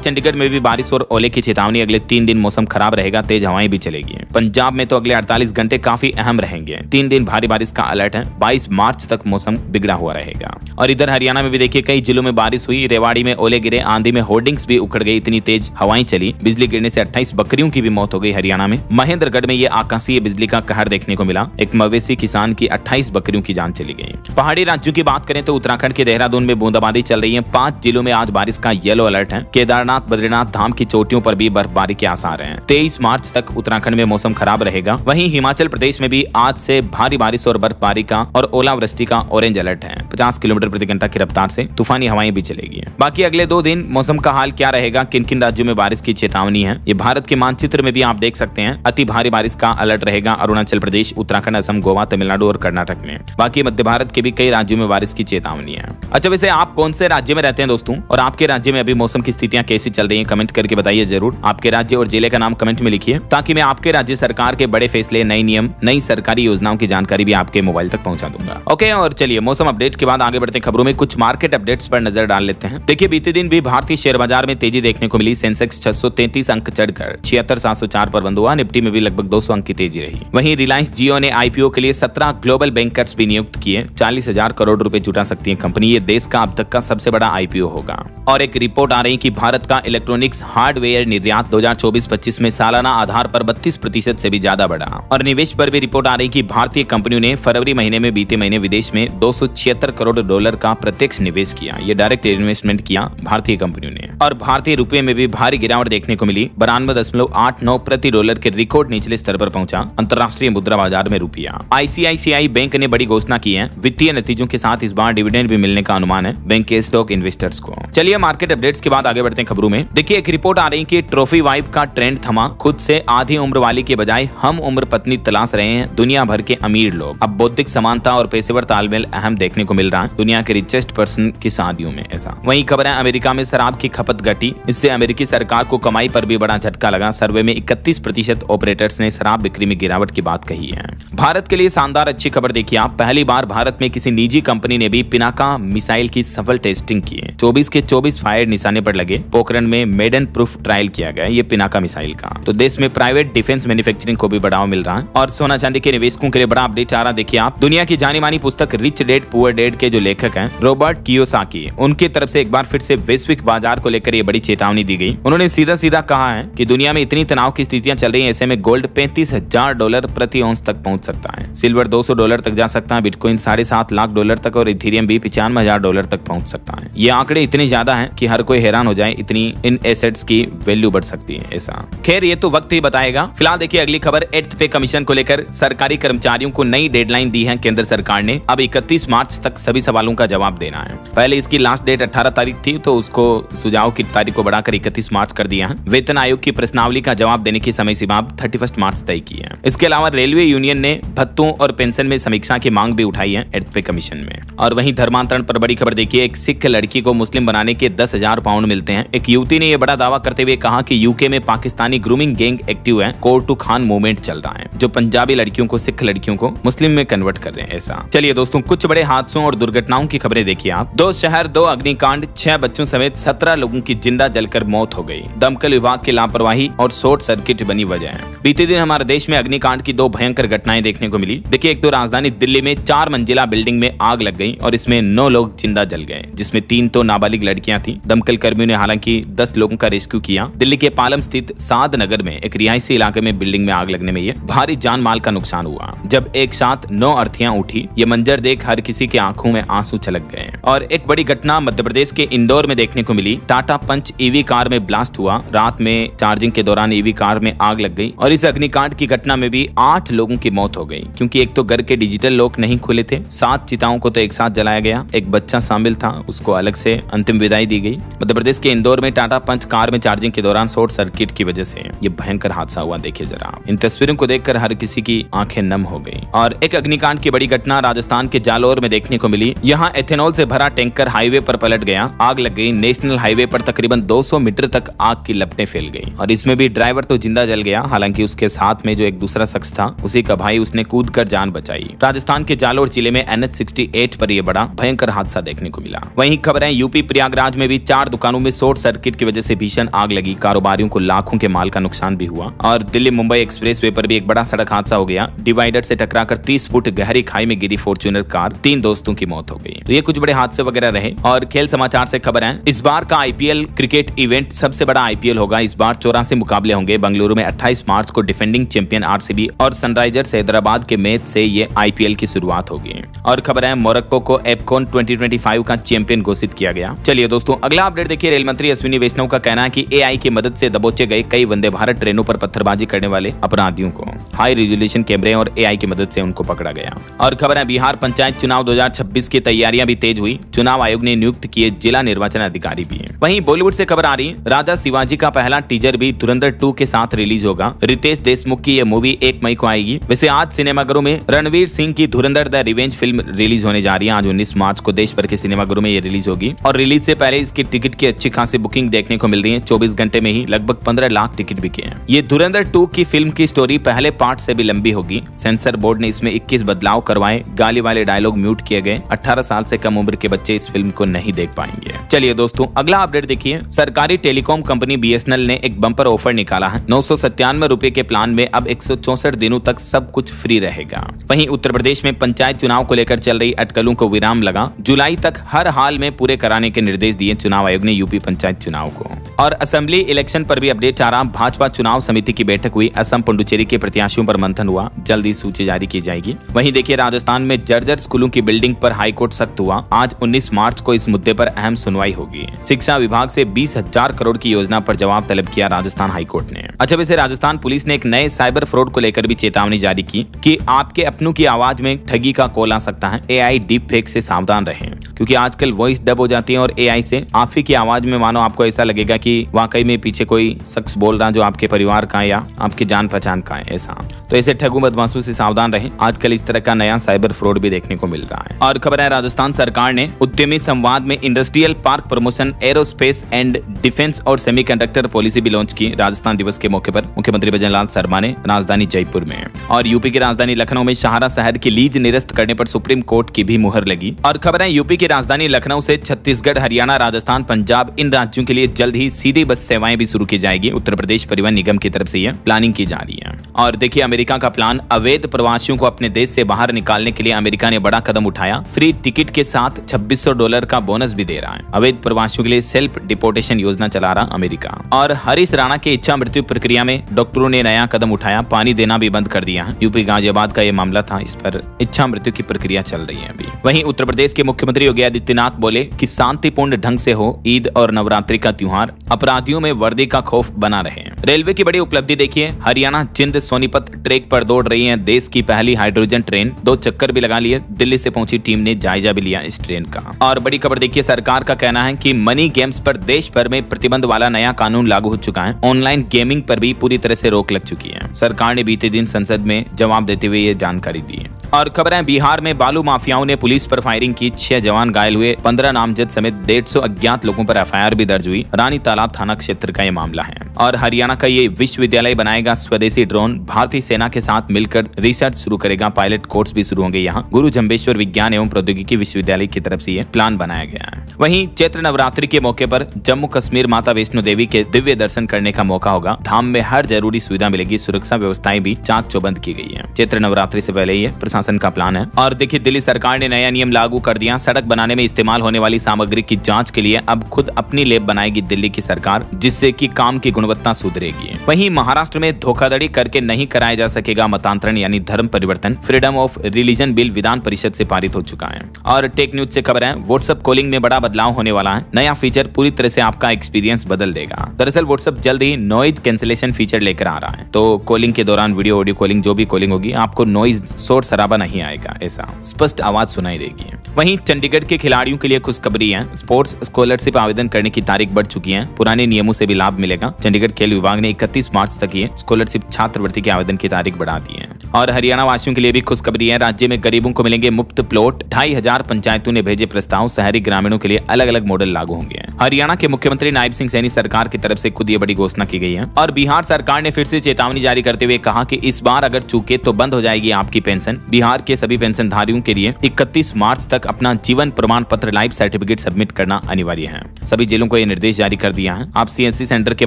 चंडीगढ़ में भी बारिश और ओले की चेतावनी। अगले 3 दिन मौसम खराब रहेगा, तेज हवाएं भी चलेगी। पंजाब में तो अगले 48 घंटे काफी अहम रहेंगे। 3 दिन भारी बारिश का अलर्ट है। 22 मार्च तक मौसम बिगड़ा हुआ रहेगा। और इधर हरियाणा में भी देखिए कई जिलों में बारिश हुई। रेवाड़ी में ओले गिरे, आंधी में होर्डिंग्स भी उखड़ गई, इतनी तेज हवाएं चली। बिजली गिरने से 28 बकरियों की भी मौत हो गई हरियाणा में। महेंद्रगढ़ में ये आकाशीय बिजली का कहर देखने को मिला। एक मवेशी किसान की 28 बकरियों की जान चली गई। पहाड़ी राज्यों की बात करें तो उत्तराखंड के देहरादून में बूंदाबांदी चल रही है। 5 जिलों में आज बारिश का येलो अलर्ट है। केदारनाथ बद्रीनाथ धाम की चोटियों पर भी बर्फबारी के आसार हैं। 23 मार्च तक उत्तराखंड में मौसम खराब रहेगा। वहीं हिमाचल प्रदेश में भी आज से भारी बारिश और बर्फबारी का और ओलावृष्टि का ऑरेंज अलर्ट है। 50 किलोमीटर प्रति घंटा की रफ्तार से तूफानी हवाएं भी चलेगी। बाकी अगले 2 दिन मौसम का हाल क्या रहेगा, किन किन राज्यों में बारिश की चेतावनी है, ये भारत के मानचित्र में भी आप देख सकते हैं। अति भारी बारिश का अलर्ट रहेगा अरुणाचल प्रदेश, उत्तराखंड, असम, गोवा, तमिलनाडु और कर्नाटक में। बाकी मध्य भारत के भी कई राज्यों में बारिश की चेतावनी है। अच्छा, वैसे आप कौन से राज्य में रहते हैं दोस्तों, और आपके राज्य में अभी मौसम की स्थितियां कैसी चल रही हैं, कमेंट करके बताइए जरूर। आपके राज्य और जिले का नाम कमेंट में लिखिए, ताकि मैं आपके राज्य सरकार के बड़े फैसले, नए नियम, नई सरकारी योजनाओं की जानकारी भी आपके मोबाइल तक पहुंचा दूंगा। ओके, और चलिए मौसम अपडेट के बाद आगे बढ़ते हैं खबरों में। कुछ मार्केट अपडेट्स पर नजर डाल लेते हैं। देखिए बीते दिन भी भारतीय शेयर बाजार में तेजी देखने को मिली। सेंसेक्स 633 अंक चढ़कर 76,704 पर बंद हुआ। निफ्टी में भी लगभग 200 अंक की तेजी रही। वहीं रिलायंस जियो ने आईपीओ के लिए 17 ग्लोबल बैंकर्स भी नियुक्त किए। 40,000 करोड़ रुपए जुटा सकती है कंपनी। ये देश का अब तक का सबसे बड़ा आईपीओ होगा। और एक रिपोर्ट आ रही कि भारत का इलेक्ट्रॉनिक्स हार्डवेयर निर्यात 2024-25 में सालाना आधार पर 32% से भी ज्यादा बढ़ा। और निवेश पर भी रिपोर्ट आ रही कि भारतीय कंपनियों ने फरवरी महीने में बीते महीने विदेश में $276 करोड़ का प्रत्यक्ष निवेश किया। ये डायरेक्ट इन्वेस्टमेंट किया भारतीय कंपनियों ने। और भारतीय रुपये में भी भारी गिरावट देखने को मिली। 92.89 प्रति डॉलर के रिकॉर्ड निचले स्तर पर पहुंचा अंतर्राष्ट्रीय मुद्रा बाजार में रुपया। आईसीआईसीआई बैंक ने बड़ी घोषणा की है। वित्तीय नतीजों के साथ इस बार डिविडेंड भी मिलने का अनुमान है बैंक के स्टॉक इन्वेस्टर्स को। चलिए मार्केट अपडेट्स के बाद आगे बढ़ते हैं खबरों में। देखिए एक रिपोर्ट आ रही है कि ट्रॉफी वाइफ का ट्रेंड थमा। खुद से आधी उम्र वाली के बजाय हम उम्र पत्नी तलाश रहे हैं दुनिया भर के अमीर लोग। अब बौद्धिक समानता और पेशेवर तालमेल अहम देखने को मिल रहा है दुनिया के रिचेस्ट पर्सन की शादियों में। ऐसा वहीं खबर है अमेरिका में शराब की खपत घटी। इससे अमेरिकी सरकार को कमाई पर भी बड़ा झटका लगा। सर्वे में 31% ऑपरेटर्स ने शराब बिक्री में गिरावट की बात कही है। भारत के लिए शानदार अच्छी खबर देखिए आप। पहली बार भारत में किसी निजी कंपनी ने भी पिनाका मिसाइल की सफल टेस्टिंग की है। 24 के 24 फायर निशाने पर लगे। पोखरण में मेडन प्रूफ ट्रायल किया गया ये पिनाका मिसाइल का। तो देश में प्राइवेट डिफेंस मैन्युफैक्चरिंग को भी बढ़ावा मिल रहा है। और सोना चांदी के निवेशकों के लिए बड़ा अपडेट आ रहा देखिए आप। दुनिया की जानी मानी पुस्तक रिच डैड पुअर डैड के जो लेखक हैं रॉबर्ट कियोसाकी, उनकी तरफ से एक बार फिर से वैश्विक बाजार को लेकर ये बड़ी चेतावनी दी गई। उन्होंने सीधा सीधा कहा है कि दुनिया में इतनी तनाव की स्थितियां चल रही हैं, ऐसे में गोल्ड $35,000 प्रति औंस तक पहुंच सकता है। सिल्वर $200 तक जा सकता है। बिटकॉइन $7.5 लाख तक और इथेरियम भी $95,000 तक पहुंच सकता है। ये आंकड़े इतने ज्यादा हैं कि हर कोई हैरान हो जाए, इतनी इन एसेट्स की वैल्यू बढ़ सकती है। ऐसा खैर ये तो वक्त ही बताएगा। फिलहाल देखिए अगली खबर। 8th पे कमीशन को लेकर सरकारी कर्मचारियों को नई डेडलाइन दी है केंद्र सरकार ने। अब 31 मार्च तक सभी सवालों का जवाब देना है। पहले इसकी लास्ट डेट 18 तारीख थी, तो उसको सुझाव की तारीख को बढ़ाकर 31 मार्च कर दिया है। वेतन आयोग की प्रश्नावली का जवाब देने की समय सीमा 31 मार्च तय की है। इसके अलावा रेलवे यूनियन ने भत्तों और पेंशन में समीक्षा की मांग भी उठाई है 8th पे कमीशन में। और वहीं धर्मांतरण पर बड़ी खबर देखिए। एक सिख लड़की को मुस्लिम बनाने के 10,000 पाउंड मिलते हैं। एक युवती ने यह बड़ा दावा करते हुए कहा कि यूके में पाकिस्तानी ग्रूमिंग गैंग एक्टिव है। कोर टू खान मूवमेंट चल रहा है जो पंजाबी लड़कियों को, सिख लड़कियों को मुस्लिम में कन्वर्ट कर रहे हैं। ऐसा चलिए दोस्तों कुछ बड़े हादसों और दुर्घटनाओं की खबरें देखिए आप। 2 शहर 2 अग्निकांड, 6 बच्चों समेत 17 लोगों की जिंदा जलकर मौत हो गई। दमकल विभाग की लापरवाही और शॉर्ट सर्किट बनी वजह। बीते दिन हमारे देश में अग्निकांड की 2 भयंकर घटनाएं देखने को मिली। देखिए एक तो राजधानी दिल्ली में 4 मंजिला बिल्डिंग में आग लग गई और इसमें 9 लोग जिंदा जल गए, जिसमें 3 तो नाबालिग लड़कियां थी। दमकल कर्मियों ने हालांकि 10 लोगों का रेस्क्यू किया। दिल्ली के पालम स्थित साद नगर में एक रिहायशी इलाके में बिल्डिंग में आग लगने में ये भारी जान माल का नुकसान हुआ। जब एक साथ 9 अर्थियां उठी, ये मंजर देख हर किसी की आंखों में आंसू छलक गए। और एक बड़ी घटना मध्य प्रदेश के इंदौर में देखने को मिली। टाटा पंच ईवी कार में ब्लास्ट हुआ। रात में चार्जिंग के दौरान ईवी कार में आग लग गई और इस अग्निकांड की घटना में भी 8 लोगों की मौत हो गई, क्योंकि एक तो घर के डिजिटल लॉक नहीं खुले थे। 7 चिताओं को तो एक साथ जलाया गया। एक बच्चा शामिल था, उसको अलग से अंतिम विदाई बधाई दी गई। मध्य प्रदेश के इंदौर में टाटा पंच कार में चार्जिंग के दौरान शॉर्ट सर्किट की वजह से ये भयंकर हादसा हुआ। देखिए जरा, इन तस्वीरों को देखकर हर किसी की आंखें नम हो गई। और एक अग्निकांड की बड़ी घटना राजस्थान के जालोर में देखने को मिली। यहाँ एथेनॉल से भरा टैंकर हाईवे पर पलट गया, आग लग गई। नेशनल हाईवे पर तकरीबन 200 मीटर तक आग की लपटें फैल गई और इसमें भी ड्राइवर तो जिंदा जल गया, हालांकि उसके साथ में जो एक दूसरा शख्स था उसी का भाई, उसने कूदकर जान बचाई। राजस्थान के जालोर जिले में NH-68 पर यह बड़ा भयंकर हादसा देखने को मिला। वहीं खबर है यूपी प्रयागराज में भी 4 दुकानों में शॉर्ट सर्किट की वजह से भीषण आग लगी। कारोबारियों को लाखों के माल का नुकसान भी हुआ। और दिल्ली मुंबई एक्सप्रेसवे पर भी एक बड़ा सड़क हादसा हो गया। डिवाइडर से टकराकर 30 फुट गहरी खाई में गिरी फॉर्च्यूनर कार, 3 दोस्तों की मौत हो गई। तो ये कुछ बड़े हादसे वगैरह रहे। और खेल समाचार से खबर है, इस बार का IPL क्रिकेट इवेंट सबसे बड़ा IPL होगा। इस बार 84 मुकाबले होंगे। बेंगलुरु में 28 मार्च को डिफेंडिंग चैंपियन RCB और सनराइजर्स हैदराबाद के मैच से ये IPL की शुरुआत होगी। और खबर है मोरक्को को AFCON 2025 का चैंपियन घोषित किया गया। चलिए दोस्तों, अगला अपडेट देखिए। रेल मंत्री अश्विनी वैष्णव का कहना है कि AI की मदद से दबोचे गए कई वंदे भारत ट्रेनों पर पत्थरबाजी करने वाले अपराधियों को हाई रेजोल्यूशन कैमरे और AI की मदद से उनको पकड़ा गया। और खबर है बिहार पंचायत चुनाव 2026 की तैयारियां भी तेज हुई। चुनाव आयोग ने नियुक्त किए जिला निर्वाचन अधिकारी भी। वहीं बॉलीवुड से खबर आ रही, राजा शिवाजी का पहला टीजर भी धुरंधर 2 के साथ रिलीज होगा। रितेश देशमुख की यह मूवी 1 मई को आएगी। वैसे आज सिनेमाघरों में रणवीर सिंह की धुरंधर द रिवेंज फिल्म रिलीज होने जा रही है। आज 19 मार्च को देश भर के सिनेमाघरों में ये रिलीज होगी और रिलीज से पहले इसकी टिकट की अच्छी खासी बुकिंग देखने को मिल रही है। 24 घंटे में ही लगभग 15 लाख टिकट बिके हैं। ये धुरंधर 2 की फिल्म की स्टोरी पहले पार्ट से भी लंबी होगी। सेंसर बोर्ड ने इसमें 21 बदलाव करवाए। गाली वाले डायलॉग म्यूट किए गए। 18 साल से कम उम्र के बच्चे इस फिल्म को नहीं देख पाएंगे। चलिए दोस्तों, अगला अपडेट देखिए। सरकारी टेलीकॉम कंपनी BSNL ने एक बम्पर ऑफर निकाला है। 997 रुपए के प्लान में अब 164 दिनों तक सब कुछ फ्री रहेगा। वहीं उत्तर प्रदेश में पंचायत चुनाव को लेकर चल रही अटकलों को विराम लगा। जुलाई तक हर हाल में पूरे कराने के निर्देश दिए चुनाव आयोग ने यूपी पंचायत चुनाव को। और असेंबली इलेक्शन पर भी अपडेट आ रहा। भाजपा चुनाव समिति की बैठक हुई। असम पुडुचेरी के प्रत्याशियों पर मंथन हुआ। जल्दी सूची जारी की जाएगी। वहीं देखिए, राजस्थान में जर्जर स्कूलों की बिल्डिंग पर हाईकोर्ट सख्त हुआ। आज 19 मार्च को इस मुद्दे पर अहम सुनवाई होगी। शिक्षा विभाग से 20,000 करोड़ की योजना पर जवाब तलब किया राजस्थान हाईकोर्ट ने। अच्छा, वैसे राजस्थान पुलिस ने एक नए साइबर फ्रॉड को लेकर भी चेतावनी जारी की कि आपके अपनों की आवाज में ठगी का कॉल आ सकता है। AI डीप फेक से सावधान रहें, क्योंकि आजकल वॉइस डब हो जाती है और AI से आप ही की आवाज में मानो आपको ऐसा लगेगा कि वाकई में पीछे कोई शख्स बोल रहा जो आपके परिवार का है या आपकी जान पहचान का है। ऐसा तो ऐसे ठगू बदमाशों से सावधान रहें। आजकल इस तरह का नया साइबर फ्रॉड भी देखने को मिल रहा है। और खबर है, राजस्थान सरकार ने उद्यमी संवाद में industrial park promotion, aerospace and defence और सेमीकंडक्टर पॉलिसी भी लॉन्च की। राजस्थान दिवस के मौके पर मुख्यमंत्री भजनलाल शर्मा ने राजधानी जयपुर में और यूपी की राजधानी लखनऊ में सहारा शहर की लीज निरस्त करने पर सुप्रीम कोर्ट की भी मुहर लगी। और खबर है, यूपी की राजधानी लखनऊ से छत्तीसगढ़, हरियाणा, राजस्थान, पंजाब इन राज्यों के लिए जल्द ही सीधी बस सेवाएं भी शुरू की जाएगी। उत्तर प्रदेश परिवहन निगम की तरफ से यह प्लानिंग की जा रही है। और देखिए, अमेरिका का प्लान, अवैध प्रवासियों को अपने देश से बाहर निकालने के लिए अमेरिका ने बड़ा कदम उठाया। फ्री टिकट के साथ $2600 का बोनस भी दे रहा है। अवैध प्रवासियों के लिए सेल्फ डिपोर्टेशन योजना चला रहा अमेरिका। और हरीश राणा की इच्छा मृत्यु प्रक्रिया में डॉक्टरों ने नया कदम उठाया। पानी देना भी बंद कर दिया है। यूपी गाजियाबाद का यह मामला था। इस पर इच्छा मृत्यु की प्रक्रिया चल रही है अभी। वहीं उत्तर प्रदेश के मुख्यमंत्री योगी आदित्यनाथ बोले कि शांतिपूर्ण ढंग से हो ईद और नवरात्रि का त्योहार, अपराधियों में वर्दी का खौफ बना रहे। रेलवे की बड़ी उपलब्धि देखिए, हरियाणा जिंद सोनीपत ट्रैक पर दौड़ रही है देश की पहली हाइड्रोजन ट्रेन। 2 चक्कर भी लगा लिए। दिल्ली से पहुंची टीम ने जायजा भी लिया इस ट्रेन का। और बड़ी खबर देखिए, सरकार का कहना है कि मनी गेम्स पर देश भर में प्रतिबंध वाला नया कानून लागू हो चुका है। ऑनलाइन गेमिंग पर भी पूरी तरह से रोक लग चुकी है। सरकार ने बीते दिन संसद में जवाब देते हुए ये जानकारी दी। और खबर है, बिहार में बालू माफियाओं ने पुलिस पर फायरिंग की। 6 जवान घायल हुए। 15 नामजद समेत 150 अज्ञात लोगों पर FIR भी दर्ज हुई। रानी तालाब थाना क्षेत्र का ये मामला है। और हरियाणा का ये विश्वविद्यालय बनाएगा स्वदेशी ड्रोन। भारतीय सेना के साथ मिलकर रिसर्च शुरू करेगा। पायलट कोर्स भी शुरू होंगे यहाँ। गुरु जम्बेश्वर विज्ञान एवं प्रौद्योगिकी विश्वविद्यालय की तरफ से ये प्लान बनाया गया है। वहीं चैत्र नवरात्रि के मौके पर जम्मू कश्मीर माता वैष्णो देवी के दिव्य दर्शन करने का मौका होगा। धाम में हर जरूरी सुविधा मिलेगी। सुरक्षा व्यवस्थाएं भी चाक चौबंद की गई है। चैत्र नवरात्रि से पहले ये प्रशासन का प्लान है। और देखिए, दिल्ली सरकार ने नया नियम लागू कर दिया। सड़क बनाने में इस्तेमाल होने वाली सामग्री की जांच के लिए अब खुद अपनी लैब बनाएगी दिल्ली की सरकार, जिससे कि काम की गुणवत्ता सुधरेगी। वहीं महाराष्ट्र में धोखाधड़ी करके नहीं कराया जा सकेगा मतांतरण यानी धर्म परिवर्तन। Freedom of religion bill Vidhan Parishad से पारित हो चुका है। और टेक न्यूज से खबर है व्हाट्सएप कॉलिंग में बड़ा बदलाव होने वाला है। नया फीचर पूरी तरह से आपका एक्सपीरियंस बदल देगा। दरअसल व्हाट्सएप जल्द ही नॉइज कैंसिलेशन फीचर लेकर आ रहा है, तो कॉलिंग के दौरान वीडियो ऑडियो कॉलिंग जो भी कॉलिंग होगी आपको नॉइज शोर शराबा नहीं आएगा, ऐसा स्पष्ट आवाज सुनाई देगी। वहीं चंडीगढ़ के खिलाड़ियों के लिए खुशखबरी है। स्पोर्ट्स स्कॉलरशिप आवेदन करने की तारीख बढ़ चुकी है। पुराने नियमों से भी लाभ मिलेगा। चंडीगढ़ खेल विभाग ने 31 मार्च तक ये स्कॉलरशिप छात्रवृत्ति के आवेदन की तारीख बढ़ा दी है। और हरियाणा वासियों के लिए भी खुशखबरी है। राज्य में गरीबों को मिलेंगे मुफ्त प्लॉट। 2500 पंचायतों ने भेजे प्रस्ताव। शहरी ग्रामीणों के लिए अलग अलग मॉडल लागू होंगे। हरियाणा के मुख्यमंत्री नायब सिंह सैनी सरकार की तरफ से खुद ये बड़ी घोषणा की गई है। और बिहार सरकार ने फिर से चेतावनी जारी करते हुए कहा कि इस बार अगर चूके तो बंद हो जाएगी आपकी पेंशन। बिहार के सभी पेंशनधारियों के लिए 31 मार्च तक अपना जीवन प्रमाण पत्र लाइफ सर्टिफिकेट सबमिट करना अनिवार्य है। सभी जिलों को यह निर्देश जारी कर दिया है। आप सीएससी सेंटर के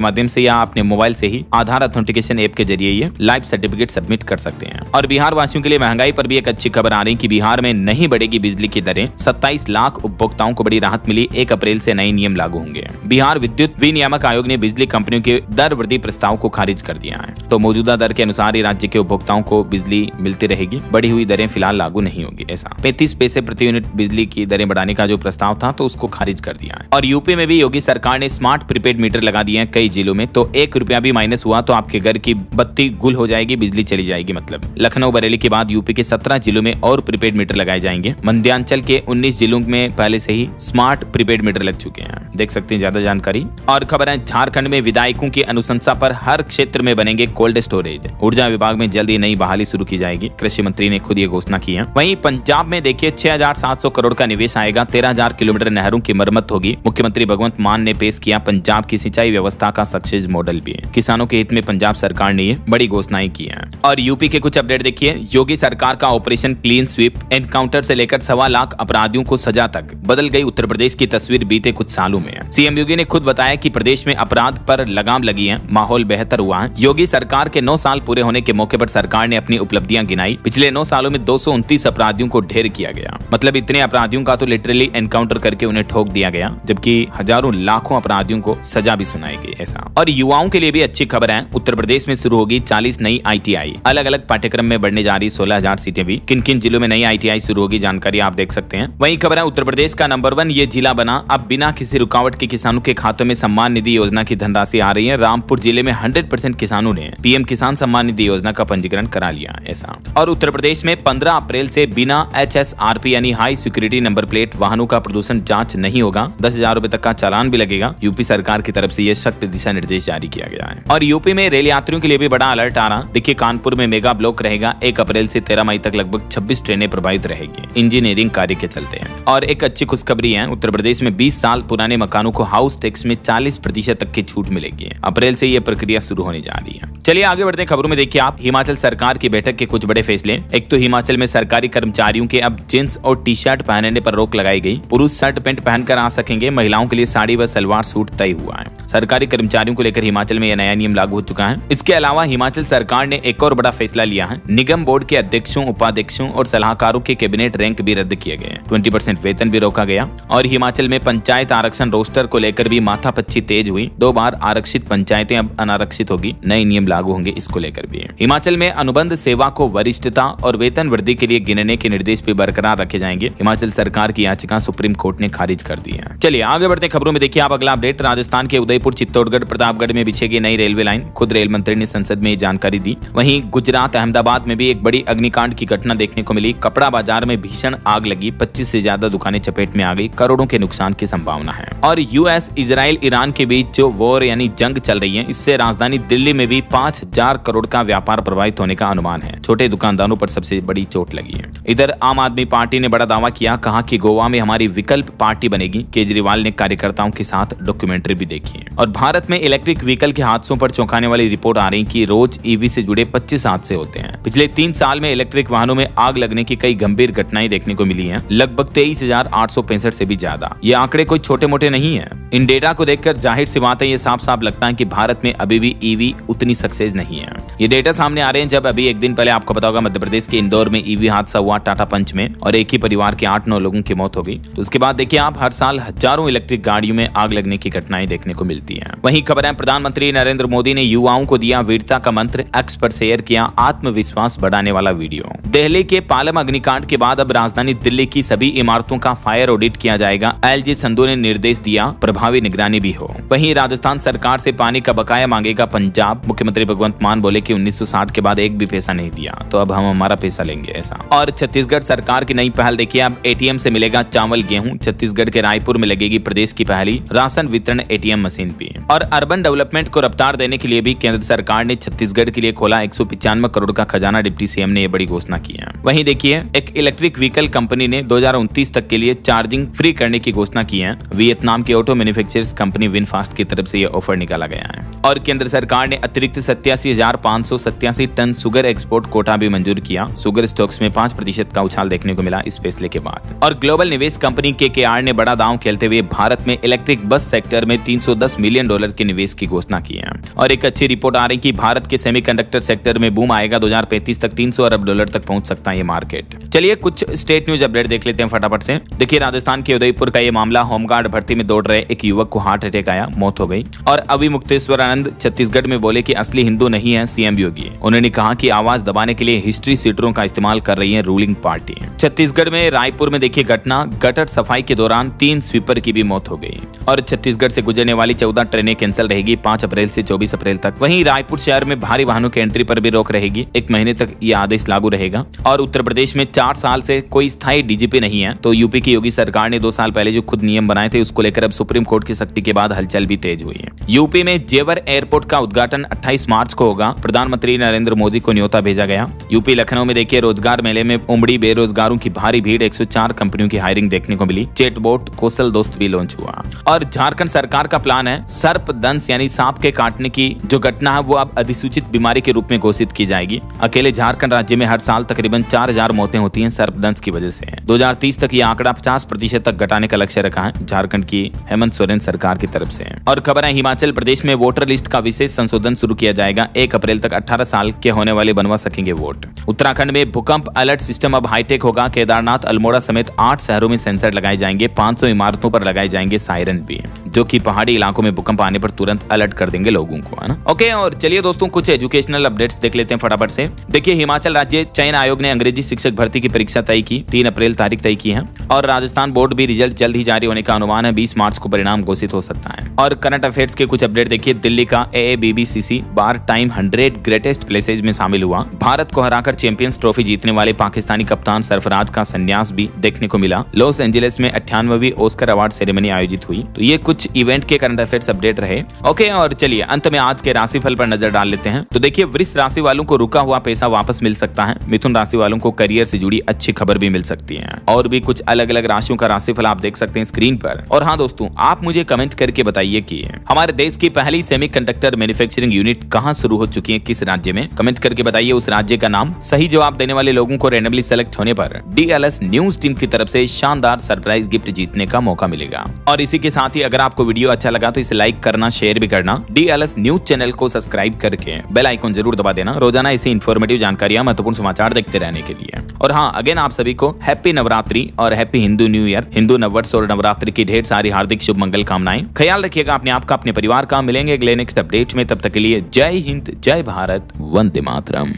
माध्यम से या अपने मोबाइल से ही आधार ऑथेंटिकेशन ऐप के जरिए ये लाइफ सर्टिफिकेट सबमिट कर सकते हैं। और बिहार वासियों के लिए महंगाई पर भी एक अच्छी खबर आ रही है कि बिहार में नहीं बढ़ेगी बिजली की दरें। 27 लाख उपभोक्ताओं को बड़ी राहत मिली। 1 अप्रैल से नए नियम लागू होंगे। बिहार विद्युत विनियामक आयोग ने बिजली कंपनियों के दर वृद्धि प्रस्ताव को खारिज कर दिया है। तो मौजूदा दर के अनुसार ही राज्य के उपभोक्ताओं को बिजली मिलती रहेगी। बढ़ी हुई दरें फिलहाल लागू नहीं होगी। ऐसा 35 पैसे प्रति यूनिट बिजली की दरें बढ़ाने का जो प्रस्ताव था तो उसको खारिज कर दिया है। और यूपी में भी योगी सरकार ने स्मार्ट प्रीपेड मीटर लगा दिए हैं कई जिलों में। तो 1 रुपया भी माइनस हुआ तो आपके घर की बत्ती गुल हो जाएगी, बिजली चली जाएगी। मतलब लखनऊ बरेली के बाद यूपी के 17 जिलों में और प्रीपेड मीटर लगाए जाएंगे। मध्यांचल के 19 जिलों में पहले से ही स्मार्ट प्रीपेड मीटर लग चुके हैं। देख सकते हैं ज्यादा जानकारी। और खबर है झारखंड में विधायकों की अनुशंसा पर हर क्षेत्र में बनेंगे कोल्ड स्टोरेज। ऊर्जा विभाग में जल्द ही नई बहाली शुरू की जाएगी। कृषि मंत्री ने खुद ये घोषणा की है। वहीं पंजाब में देखिए 6700 करोड़ का निवेश आएगा। 13,000 किलोमीटर नहरों की मरम्मत होगी। मुख्यमंत्री भगवंत मान ने पेश किया पंजाब की सिंचाई व्यवस्था का सक्सेस मॉडल भी। किसानों के हित में पंजाब सरकार ने ये बड़ी घोषणाएं की हैं। और यूपी के कुछ अपडेट देखिए। योगी सरकार का ऑपरेशन क्लीन स्वीप। एनकाउंटर से लेकर 1.25 लाख अपराधियों को सजा तक। बदल गई उत्तर प्रदेश की तस्वीर बीते कुछ सालों में। सीएम योगी ने खुद बताया कि प्रदेश में अपराध पर लगाम लगी है। माहौल बेहतर हुआ है। योगी सरकार के 9 साल पूरे होने के मौके पर सरकार ने अपनी उपलब्धियां गिनाई। पिछले 9 सालों में 229 अपराधियों को ढेर किया गया। मतलब इतने अपराधियों का तो लिटरली एनकाउंटर करके उन्हें ठोक दिया गया, जबकि हजारों लाखों अपराधियों को सजा भी सुनाई गई। ऐसा और युवाओं के लिए भी अच्छी खबर है। उत्तर प्रदेश में शुरू होगी 40 नई ITI। अलग अलग पाठ्यक्रम में बढ़ने जा रही 16,000 सीटें भी। किन किन जिलों में नई ITI शुरू होगी जानकारी आप देख सकते हैं। वही खबर है उत्तर प्रदेश का नंबर 1 ये जिला बना। अब बिना किसी रुकावट के किसानों के खातों में सम्मान निधि योजना की धनराशि आ रही है। रामपुर जिले में 100% किसानों ने PM किसान सम्मान निधि योजना का पंजीकरण करा लिया। ऐसा और उत्तर प्रदेश में 15 अप्रैल से बिना HSRP यानी हाई सिक्योरिटी नंबर प्लेट वाहनों का प्रदूषण जांच नहीं होगा। 10,000 रुपए तक का चालान भी लगेगा। यूपी सरकार की तरफ से यह सख्त दिशा निर्देश जारी किया गया है। और यूपी में रेल यात्रियों के लिए भी बड़ा अलर्ट आ रहा। देखिए कानपुर में मेगा ब्लॉक रहेगा। 1 अप्रैल से 13 मई तक लगभग 26 ट्रेनें प्रभावित रहेगी इंजीनियरिंग कार्य के चलते हैं। और एक अच्छी खुशखबरी है। उत्तर प्रदेश में 20 साल पुराने मकानों को हाउस टैक्स में 40% तक की छूट मिलेगी। अप्रैल से यह प्रक्रिया शुरू होने जा रही है। चलिए आगे बढ़ते हैं खबरों में। देखिए आप हिमाचल सरकार की बैठक के कुछ बड़े फैसले। एक तो हिमाचल में सरकारी कर्मचारियों के अब जींस और टी-शर्ट पहनने पर रोक लगाई गई। पुरुष शर्ट पैंट पहनकर आ सकेंगे। महिलाओं के लिए साड़ी व सलवार सूट तय हुआ है। सरकारी कर्मचारियों को लेकर हिमाचल में यह नया नियम लागू हो चुका है। इसके अलावा हिमाचल सरकार ने एक और बड़ा फैसला लिया है। निगम बोर्ड के अध्यक्षों, उपाध्यक्षों और सलाहकारों के कैबिनेट रैंक भी रद्द किए गए। 20% वेतन भी रोका गया। और हिमाचल में पंचायत आरक्षण रोस्टर को लेकर भी माथापच्ची तेज हुई। 2 बार आरक्षित पंचायतें अब अनारक्षित होगी। नए नियम लागू होंगे इसको लेकर भी। हिमाचल में अनुबंध सेवा को वरिष्ठता और वेतन वृद्धि के लिए गिनने के निर्देश भी बरकरार रखे जाएंगे। हिमाचल सरकार की याचिका सुप्रीम कोर्ट ने खारिज कर दी है। चलिए आगे बढ़ते खबरों में। देखिए आप अगला अपडेट। राजस्थान के उदयपुर, चित्तौड़गढ़, प्रतापगढ़ में बिछेगी नई रेलवे लाइन। खुद रेल मंत्री ने संसद में जानकारी दी। वहीं गुजरात अहमदाबाद में भी एक बड़ी अग्निकांड की घटना देखने को मिली। कपड़ा बाजार में भीषण आग लगी। 25 से ज्यादा दुकानें चपेट में आ गई। करोड़ों के नुकसान की संभावना है। और US, इजराइल, ईरान के बीच जो वॉर यानी जंग चल रही है, इससे राजधानी दिल्ली में भी 5000 करोड़ का व्यापार प्रभावित होने का अनुमान है। छोटे दुकानदारों पर सबसे बड़ी चोट लगी है। इधर आम आदमी पार्टी ने बड़ा दावा किया। कहा कि गोवा में हमारी विकल्प पार्टी बनेगी। केजरीवाल ने कार्यकर्ताओं के साथ डॉक्यूमेंट्री भी देखी है। और भारत में इलेक्ट्रिक व्हीकल के हादसों पर चौंकाने वाली रिपोर्ट आ रही कि रोज EV से जुड़े 25 हादसे होते होते हैं। पिछले 3 साल में इलेक्ट्रिक वाहनों में आग लगने की कई गंभीर घटनाएं देखने को मिली हैं, लगभग 23,865 से भी ज्यादा। ये आंकड़े कोई छोटे मोटे नहीं है। इन डेटा को देखकर जाहिर सी बात है, ये साफ साफ लगता है कि भारत में अभी भी ईवी उतनी सक्सेस नहीं है। ये डेटा सामने आ रहे हैं जब अभी एक दिन पहले आपको पता होगा मध्य प्रदेश के इंदौर में ईवी हादसा हुआ टाटा पंच में, और एक ही परिवार के 8-9 लोगों की मौत हो गई। तो उसके बाद देखिए आप, हर साल हजारों इलेक्ट्रिक गाड़ियों में आग लगने की घटनाएं देखने को मिलती हैं। वहीं खबर है, प्रधानमंत्री नरेंद्र मोदी ने युवाओं को दिया वीरता का मंत्र, एक्स पर शेयर किया आत्मविश्वास बढ़ाने वाला वीडियो। दिल्ली के पालम अग्निकांड के बाद अब राजधानी दिल्ली की सभी इमारतों का फायर ऑडिट किया जाएगा। एलजी संधू ने निर्देश दिया, प्रभावी निगरानी भी हो। वहीं राजस्थान सरकार से पानी का बकाया मांगेगा पंजाब। मुख्यमंत्री भगवंत मान बोले कि 1960 के बाद एक भी पैसा नहीं दिया, तो अब हम हमारा पैसा लेंगे ऐसा। और छत्तीसगढ़ सरकार की नई पहल देखिए, अब एटीएम से मिलेगा चावल गेहूं। छत्तीसगढ़ के रायपुर में लगेगी प्रदेश की पहली राशन वितरण एटीएम मशीन भी। और अर्बन डेवलपमेंट को रफ्तार देने के लिए भी केंद्र सरकार ने छत्तीसगढ़ के लिए खोला 195 करोड़ का खजाना। डिप्टी सीएम ने यह बड़ी घोषणा की है। वहीं देखिए, एक इलेक्ट्रिक व्हीकल कंपनी ने 2029 तक के लिए चार्जिंग फ्री करने की घोषणा की है। वियतनाम की ऑटो मैन्युफैक्चरर्स कंपनी विनफास्ट की तरफ से यह ऑफर निकाला गया है। और केंद्र सरकार ने अतिरिक्त 87,587 टन शुगर एक्सपोर्ट कोटा भी मंजूर किया। शुगर स्टॉक्स में 5% का उछाल देखने को मिला इस फैसले के बाद। और ग्लोबल निवेश कंपनी केकेआर ने बड़ा दांव खेलते हुए भारत में इलेक्ट्रिक बस सेक्टर में $310 मिलियन के निवेश की घोषणा की है। और एक अच्छी रिपोर्ट आ रही कि भारत के सेमीकंडक्टर सेक्टर में बूम आएगा। 2035 तक $300 अरब तक पहुंच सकता है ये मार्केट। चलिए कुछ स्टेट न्यूज अपडेट देख लेते हैं फटाफट से। देखिए, राजस्थान के उदयपुर का ये मामला, होमगार्ड भर्ती में दौड़ रहे एक युवक को हार्ट अटैक आया, मौत हो गई। और अभी मुक्तेश्वर आनंद छत्तीसगढ़ में बोले कि असली हिंदू नहीं है सीएम योगी। उन्होंने कहा कि आवाज दबाने के लिए हिस्ट्री सीटरों का इस्तेमाल कर रही है रूलिंग पार्टी। छत्तीसगढ़ में रायपुर में देखिए घटना, गटर सफाई के दौरान 3 स्वीपर की भी मौत हो गई। और छत्तीसगढ़ से गुजरने वाली 14 ट्रेनें कैंसिल रहेगी 5 अप्रैल से 24 अप्रैल तक। वहीं रायपुर शहर में भारी वाहनों के एंट्री पर भी रोक रहेगी, 1 महीने तक यह आदेश लागू रहेगा। और उत्तर प्रदेश में 4 साल से कोई स्थायी डीजीपी नहीं है। तो यूपी की योगी सरकार ने 2 साल पहले जो खुद नियम बनाए थे, उसको लेकर अब सुप्रीम कोर्ट की सख्ती के बाद हलचल भी तेज हुई है। यूपी में जेवर एयरपोर्ट का उद्घाटन 28 मार्च को होगा। प्रधानमंत्री नरेंद्र मोदी को न्योता भेजा गया। यूपी लखनऊ में देखिए, रोजगार मेले में उमड़ी बेरोजगारों की भारी भीड़, 104 कंपनियों की हायरिंग देखने को मिली। चैटबॉट कौशल दोस्त भी लॉन्च हुआ। और झारखंड सरकार का प्लान है, सर्पदंश यानी सांप के काटने की जो घटना है वो अब अधिसूचित बीमारी के रूप में घोषित की जाएगी। अकेले झारखंड राज्य में हर साल तकरीबन 4000 मौतें होती हैं सर्पदंश की वजह से। 2030 तक यह आंकड़ा 50% तक घटाने का लक्ष्य रखा है झारखंड की हेमंत सोरेन सरकार की तरफ से। और खबर है, हिमाचल प्रदेश में वोटर लिस्ट का विशेष संशोधन शुरू किया जाएगा। 1 अप्रैल तक 18 साल के होने वाले बनवा सकेंगे वोट। उत्तराखंड में भूकंप अलर्ट सिस्टम अब हाईटेक होगा। केदारनाथ, अल्मोड़ा समेत 8 शहरों में सेंसर लगाए जाएंगे। 500 इमारतों पर लगाए जाएंगे सायरन भी, जो कि पहाड़ी इलाकों में भूकंप आने पर तुरंत अलर्ट कर देंगे लोगों को, है ना। ओके, और चलिए दोस्तों कुछ एजुकेशनल अपडेट्स देख लेते हैं फटाफट से। देखिए, हिमाचल राज्य चयन आयोग ने अंग्रेजी शिक्षक भर्ती की परीक्षा तय की, 3 अप्रैल तारीख तय की है। और राजस्थान बोर्ड भी रिजल्ट जल्द ही जारी होने का अनुमान है, 20 मार्च को परिणाम घोषित हो सकता है। और करंट अफेयर्स के कुछ अपडेट देखिए, दिल्ली का AABBCC बार टाइम 100 ग्रेटेस्ट प्लेसेज में शामिल हुआ। भारत को हराकर चैंपियंस ट्रॉफी जीतने वाले पाकिस्तानी कप्तान सरफराज का संन्यास भी देखने को मिला। लॉस एंजलिस में 98वीं ऑस्कर अवार्ड सेरेमनी आयोजित हुई। तो ये कुछ इवेंट के करंट अफेयर्स अपडेट रहे। ओके, और चलिए अंत में आज के राशिफल पर नजर डाल लेते हैं। तो देखिए, वृष राशि वालों को रुका हुआ पैसा वापस मिल सकता है। मिथुन राशि वालों को करियर से जुड़ी अच्छी खबर भी मिल सकती है। और भी कुछ अलग अलग राशियों का राशिफल आप देख सकते हैं स्क्रीन पर। और हाँ दोस्तों, आप मुझे कमेंट करके बताइए कि हमारे देश की पहली सेमीकंडक्टर मैन्युफैक्चरिंग यूनिट कहां शुरू हो चुकी है, किस राज्य में। कमेंट करके बताइए उस राज्य का नाम। सही जवाब देने वाले लोगों को रैंडमली सेलेक्ट होने पर DLS न्यूज टीम की तरफ से शानदार सरप्राइज गिफ्ट जीतने का मौका मिलेगा। और इसी के साथ ही अगर आपको वीडियो अच्छा लगा तो इसे लाइक करना, शेयर भी करना। DLS न्यूज चैनल को सब्सक्राइब करके बेल आइकन जरूर दबा देना, रोजाना ऐसी इन्फॉर्मेटिव जानकारियां, महत्वपूर्ण समाचार देखते रहने के लिए। और हाँ, अगेन आप सभी को हैप्पी नवरात्रि और happy Hindu new year, Hindu नववर्ष और नवरात्रि की ढेर सारी हार्दिक शुभ मंगल कामनाएं। ख्याल रखिएगा अपने आप का, अपने परिवार का। मिलेंगे अगले नेक्स्ट अपडेट में, तब तक के लिए जय हिंद, जय भारत, वंदे मातरम।